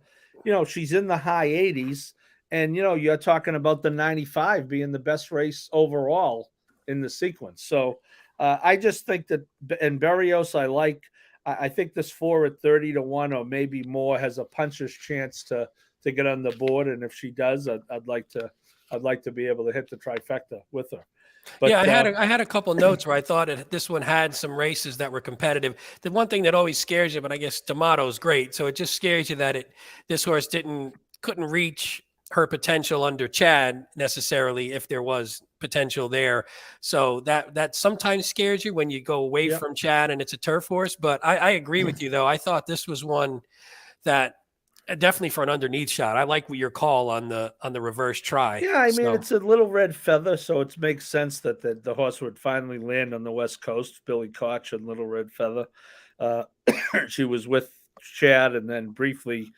C: she's in the high 80s, and you're talking about the 95 being the best race overall in the sequence. So I just think that, and Berrios I like. I think this 4 at 30 to 1 or maybe more has a puncher's chance to get on the board, and if she does, I'd like to be able to hit the trifecta with her. But,
A: yeah, I had a couple notes where I thought this one had some races that were competitive. The one thing that always scares you, but I guess D'Amato's great, so it just scares you that this horse couldn't reach her potential under Chad necessarily if there was potential there. So that sometimes scares you when you go away from Chad and it's a turf horse. But I agree with you though. I thought this was one that definitely for an underneath shot. I like your call on the reverse try.
C: Yeah, I mean it's a little red feather, so it makes sense that the horse would finally land on the West Coast. Billy Koch and Little Red Feather. She was with Chad and then briefly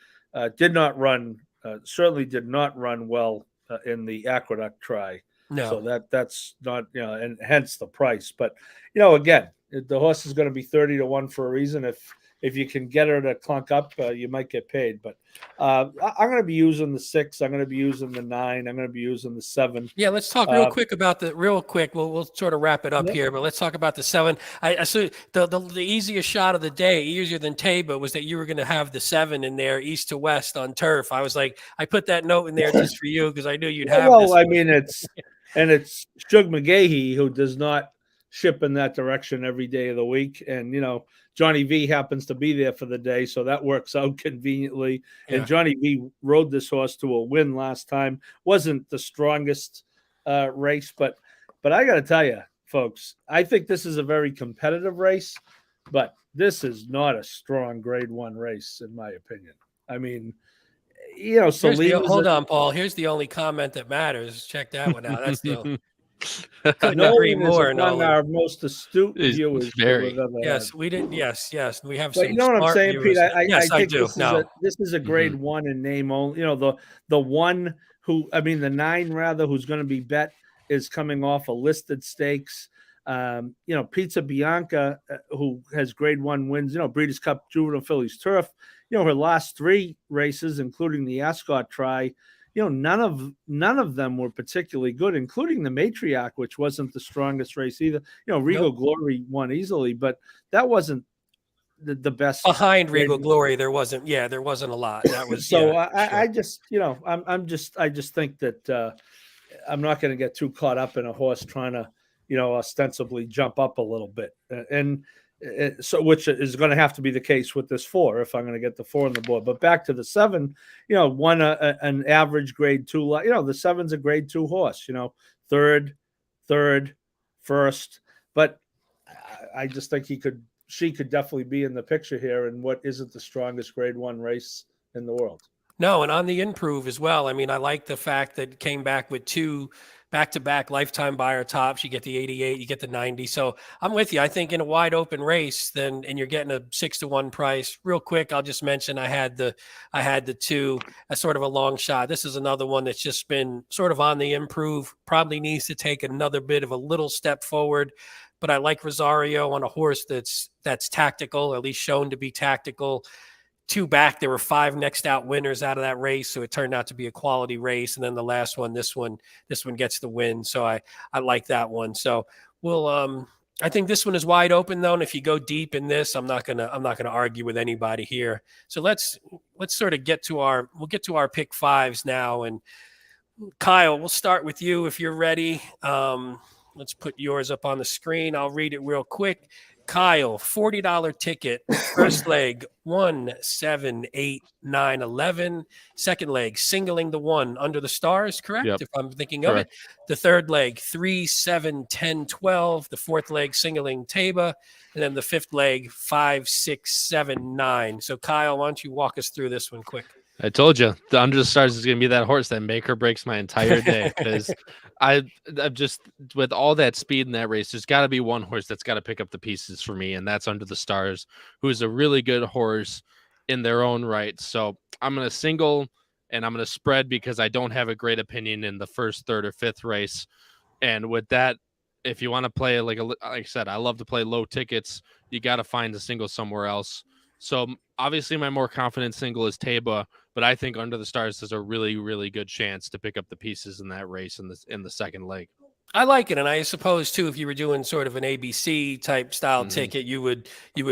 C: certainly did not run well in the Aqueduct try.
A: No.
C: So that's not, and hence the price. But, again, the horse is going to be 30 to 1 for a reason. If you can get her to clunk up, you might get paid. But I'm going to be using the 6. I'm going to be using the 9. I'm going to be using the 7.
A: Yeah, let's talk real quick. We'll sort of wrap it up here, but let's talk about the 7. I so the easiest shot of the day, easier than Taba, was that you were going to have the 7 in there, east to west on turf. I was like, I put that note in there just for you because I knew you'd have.
C: Well, I mean, it's Shug McGahee who does not ship in that direction every day of the week, and Johnny V happens to be there for the day, so that works out conveniently. Yeah. And Johnny V rode this horse to a win last time. Wasn't the strongest race, but I got to tell you, folks, I think this is a very competitive race, but this is not a strong Grade 1 race, in my opinion. I mean,
A: hold on, Paul. Here's the only comment that matters. Check that one out. That's the couldn't agree more.
C: Our most astute viewers.
A: Yes, we did. Yes, we have.
C: But
A: some
C: you know what I'm saying,
A: viewers.
C: Pete?
A: I do.
C: This is a Grade 1 in name only. The 1 the 9 rather, who's going to be bet is coming off a listed stakes. Pizza Bianca, who has Grade 1 wins. Breeders' Cup, Juvenile Fillies Turf. Her last 3 races, including the Ascot Try. None of them were particularly good, including the Matriarch, which wasn't the strongest race either. Regal Glory won easily, but that wasn't the best.
A: Behind Regal Glory, there wasn't a lot. That was
C: so. I just I just think that I'm not going to get too caught up in a horse trying to ostensibly jump up a little bit, and so which is going to have to be the case with this 4 if I'm going to get the 4 on the board. But back to the 7, won an average Grade 2. The 7's a Grade 2 horse. Third, first. But I just think she could definitely be in the picture here in what isn't the strongest Grade 1 race in the world.
A: No, and on the improve as well. I mean, I like the fact that it came back with 2 back-to-back lifetime buyer tops. You get the 88, you get the 90. So I'm with you. I think in a wide open race, and you're getting a 6 to 1 price. Real quick, I'll just mention I had the 2 as sort of a long shot. This is another one that's just been sort of on the improve. Probably needs to take another bit of a little step forward. But I like Rosario on a horse that's tactical, at least shown to be tactical. two back, there were 5 next out winners out of that race, so it turned out to be a quality race. And then the last one, this one gets the win. So I like that one. So we'll I think this one is wide open though, and if you go deep in this, I'm not gonna argue with anybody here. So let's sort of get to our pick fives now. And Kyle, we'll start with you if you're ready. Let's put yours up on the screen. I'll read it real quick. Kyle, $40 ticket. First leg, 1, 7, 8, 9, 11. Second leg, singling the 1 under the stars, correct?
B: Yep.
A: If I'm thinking of it. The third leg, 3, 7, 10, 12. The fourth leg, singling Taba. And then the fifth leg, 5, 6, 7, 9. So Kyle, why don't you walk us through this one quick?
B: I told you the under the stars is going to be that horse that make or breaks my entire day, because I'm just, with all that speed in that race, there's got to be one horse that's got to pick up the pieces for me, and that's Under the Stars, who is a really good horse in their own right. So I'm going to single and I'm going to spread because I don't have a great opinion in the first, third, or fifth race. And with that, if you want to play like I said, I love to play low tickets. You got to find a single somewhere else. So obviously my more confident single is Taba, but I think Under the Stars has a really, really good chance to pick up the pieces in that race in the second leg.
A: I like it, and I suppose too, if you were doing sort of an ABC type style ticket, you would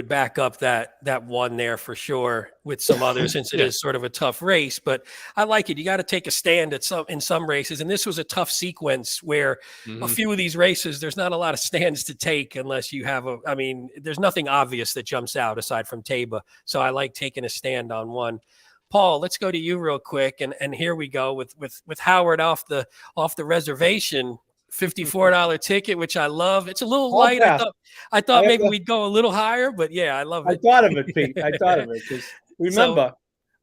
A: back up that one there for sure with some others, since it is sort of a tough race. But I like it. You got to take a stand in some races, and this was a tough sequence where a few of these races, there's not a lot of stands to take unless you have there's nothing obvious that jumps out aside from Taba. So I like taking a stand on one. Paul, let's go to you real quick, and here we go with Howard off the reservation. $54 ticket, which I love. It's a little light. I thought maybe we'd go a little higher, but yeah, I love it.
C: I thought of it, Pete. I thought of it because remember,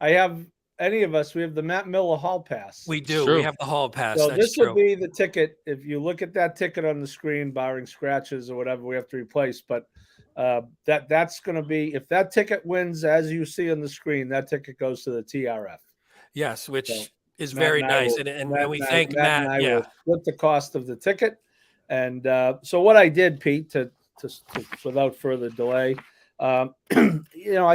C: we have the Matt Miller Hall Pass.
A: We do. We have the Hall Pass.
C: So this would be the ticket. If you look at that ticket on the screen, barring scratches or whatever we have to replace, but that's going to be, if that ticket wins, as you see on the screen, that ticket goes to the TRF.
A: Yes, which is very nice, and we thank Matt.
C: And I will split the cost of the ticket, and so what I did, Pete, to without further delay, I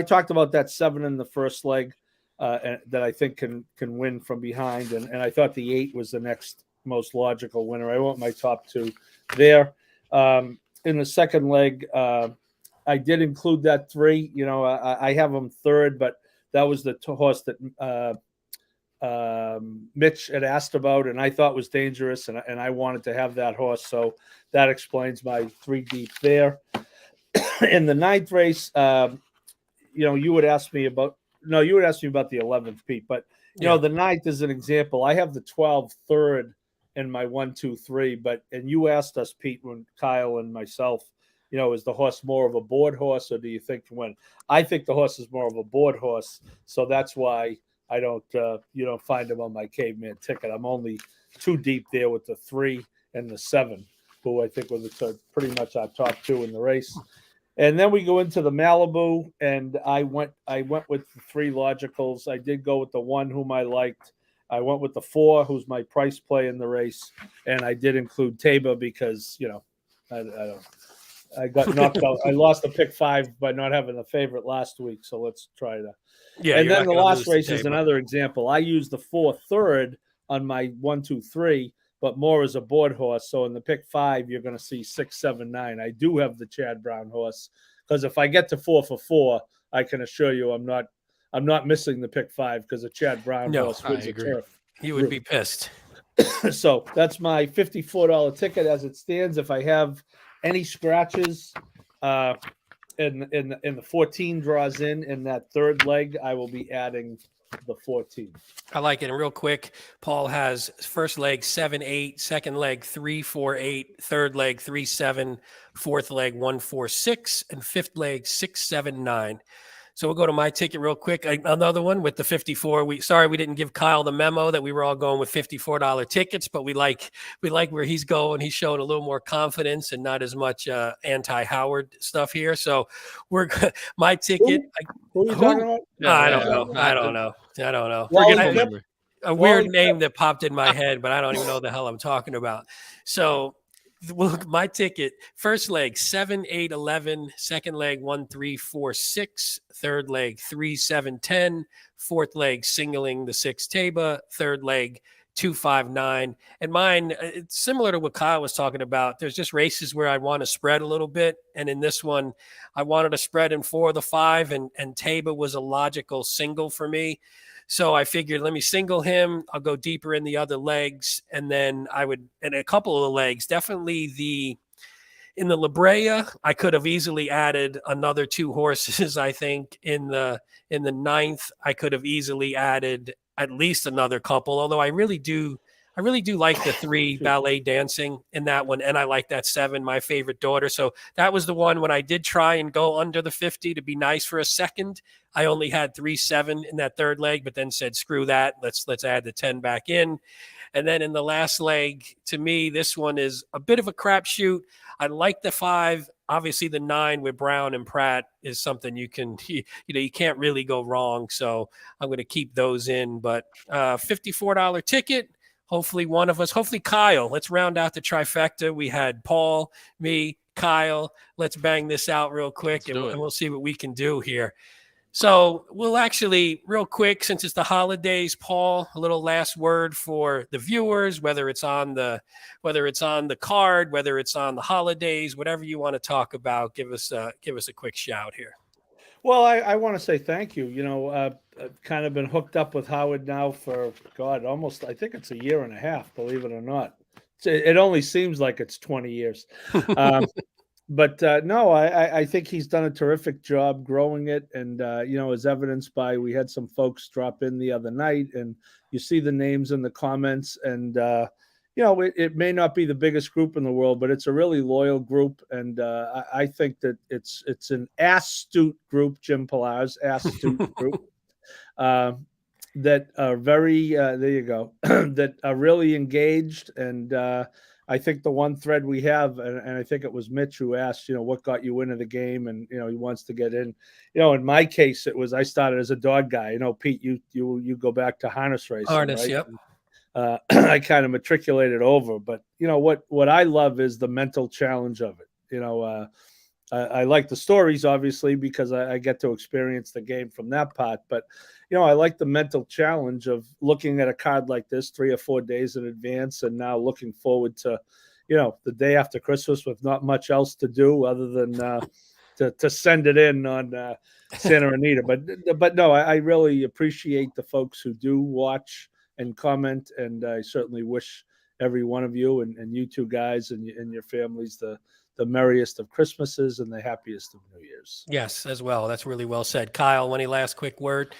C: talked about that 7 in the first leg that I think can win from behind, and I thought the 8 was the next most logical winner. I want my top 2 there. In the second leg, I did include that 3. I have them third, but that was the horse that Mitch had asked about, and I thought was dangerous, and I wanted to have that horse, so that explains my 3 deep there. In the 9th race, you would ask me about the 11th, Pete, but the 9th is an example. I have the 12 third in my 1, 2, 3, and you asked us, Pete, when Kyle and myself, is the horse more of a board horse, or do you think when? I think the horse is more of a board horse, so that's why I don't, you don't find him on my caveman ticket. I'm only 2 deep there with the 3 and the 7, who I think was pretty much our top 2 in the race. And then we go into the Malibu, and I went with the 3 logicals. I did go with the 1 whom I liked. I went with the 4, who's my price play in the race, and I did include Taba because I got knocked out. I lost the pick 5 by not having a favorite last week, so let's try to. Yeah, and then the last race is another example. I used the 4 third on my 1, 2, 3, but more as a board horse. So in the pick 5, you're going to see 6, 7, 9. I do have the Chad Brown horse because if I get to 4 for 4, I can assure you I'm not missing the pick 5 because a Chad Brown horse wins a turf.
A: You would be pissed.
C: So that's my $54 ticket as it stands. If I have any scratches, in the 14 draws in that third leg, I will be adding the 14.
A: I like it. And real quick, Paul has first leg 7, 8, second leg 3, 4, 8, third leg 3, 7, fourth leg 1, 4, 6, and fifth leg 6, 7, 9. So we'll go to my ticket real quick. Another one with the 54. We didn't give Kyle the memo that we were all going with $54 tickets, but we like where he's going. He's showing a little more confidence and not as much anti-Howard stuff here. So my ticket.
C: Who are you talking about?
A: I don't know.
C: Well,
A: a weird name that popped in my head, but I don't even know the hell I'm talking about. So Look, my ticket, first leg 7, 8, 11, second leg 1, 3, 4, 6, third leg 3, 7, 10, fourth leg singling the 6 taba, third leg 2, 5, 9. And mine, it's similar to what Kyle was talking about. There's just races where I want to spread a little bit. And in this one, I wanted to spread in 4 of the 5, and Taba was a logical single for me. So I figured, let me single him. I'll go deeper in the other legs. And then in a couple of the legs, definitely in the La Brea, I could have easily added another 2 horses. I think in the ninth, I could have easily added at least another couple. Although I really do like the 3 ballet dancing in that one, and I like that 7, my favorite daughter. So that was the one when I did try and go under the 50 to be nice for a second. I only had 3, 7 in that third leg, but then said, screw that. Let's add the 10 back in. And then in the last leg, to me, this one is a bit of a crapshoot. I like the 5. Obviously, the 9 with Brown and Pratt is something you can't really go wrong. So I'm going to keep those in. But $54 ticket. Hopefully hopefully Kyle. Let's round out the trifecta. We had Paul, me, Kyle. Let's bang this out real quick, and we'll see what we can do here. So we'll actually, real quick, since it's the holidays, Paul, a little last word for the viewers, whether it's on the card, whether it's on the holidays, whatever you want to talk about. Give us a quick shout here.
C: Well, I want to say thank you. I've kind of been hooked up with Howard now for, almost, I think it's a year and a half, believe it or not. It only seems like it's 20 years. But no, I think he's done a terrific job growing it. And, as evidenced by, we had some folks drop in the other night, and you see the names in the comments. And, it may not be the biggest group in the world, but it's a really loyal group. And I think that it's an astute group, Jim Pillar's astute group, that are very, there you go, that are really engaged. And I think the one thread we have, and I think it was Mitch who asked, what got you into the game, and he wants to get in. In my case, it was I started as a dog guy. Pete, you go back to harness racing, right?
A: Yep.
C: And, I kind of matriculated over, but what I love is the mental challenge of it. I like the stories, obviously, because I get to experience the game from that part. But, I like the mental challenge of looking at a card like this 3 or 4 days in advance, and now looking forward to, the day after Christmas with not much else to do other than to send it in on Santa Anita. But no, I really appreciate the folks who do watch and comment, and I certainly wish every one of you and you two guys and your families the merriest of Christmases and the happiest of New Year's.
A: Yes, as well. That's really well said. Kyle, any last quick word?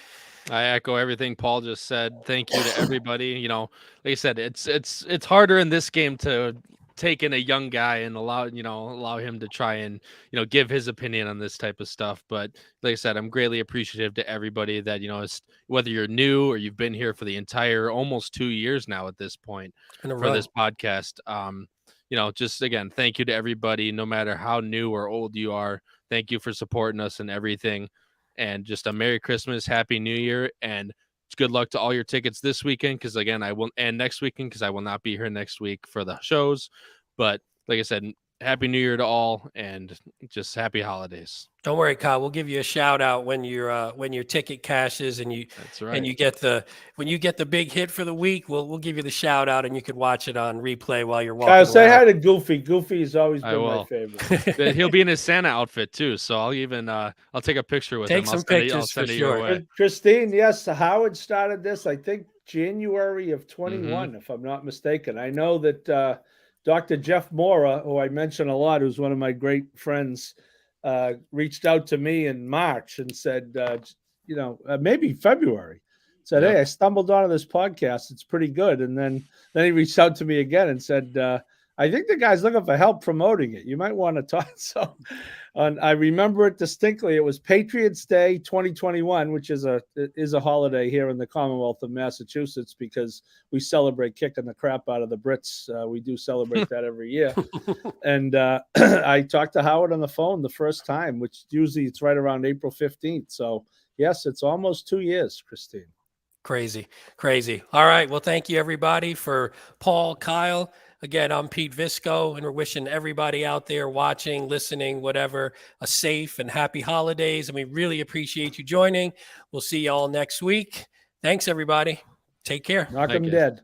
B: I echo everything Paul just said. Thank you to everybody. Like I said, it's harder in this game to take in a young guy and allow him to try and give his opinion on this type of stuff. But like I said, I'm greatly appreciative to everybody that whether you're new or you've been here for the entire almost 2 years now at this point for this podcast. Just again, thank you to everybody, no matter how new or old you are. Thank you for supporting us and everything. And just a Merry Christmas, Happy New Year, and good luck to all your tickets this weekend. Because again, and next weekend, because I will not be here next week for the shows. But like I said, Happy New Year to all, and just happy holidays.
A: Don't worry, Kyle. We'll give you a shout out when your ticket cashes and you.
B: That's right.
A: And when you get the big hit for the week, we'll give you the shout out, and you could watch it on replay while you're walking.
C: Kyle, say hi to Goofy. Goofy has always been my favorite.
B: He'll be in his Santa outfit too, so I'll even I'll take a picture with him.
A: Take some pictures for sure.
C: Christine, yes, Howard started this, I think, January of 21, if I'm not mistaken. I know that Dr. Jeff Mora, who I mention a lot, who's one of my great friends, reached out to me in March and said, maybe February, said, "Hey, I stumbled onto this podcast. It's pretty good." And then he reached out to me again and said, "I think the guy's looking for help promoting it. You might want to talk." So, I remember it distinctly. It was Patriots Day 2021, which is a holiday here in the Commonwealth of Massachusetts because we celebrate kicking the crap out of the Brits. We do celebrate that every year. And I talked to Howard on the phone the first time, which usually it's right around April 15th. So yes, it's almost 2 years, Christine.
A: Crazy. All right. Well, thank you everybody for Paul, Kyle, Again, I'm Pete Visco, and we're wishing everybody out there watching, listening, whatever, a safe and happy holidays. And we really appreciate you joining. We'll see you all next week. Thanks, everybody. Take care.
C: Knock
B: Thank
C: them
B: you.
C: dead.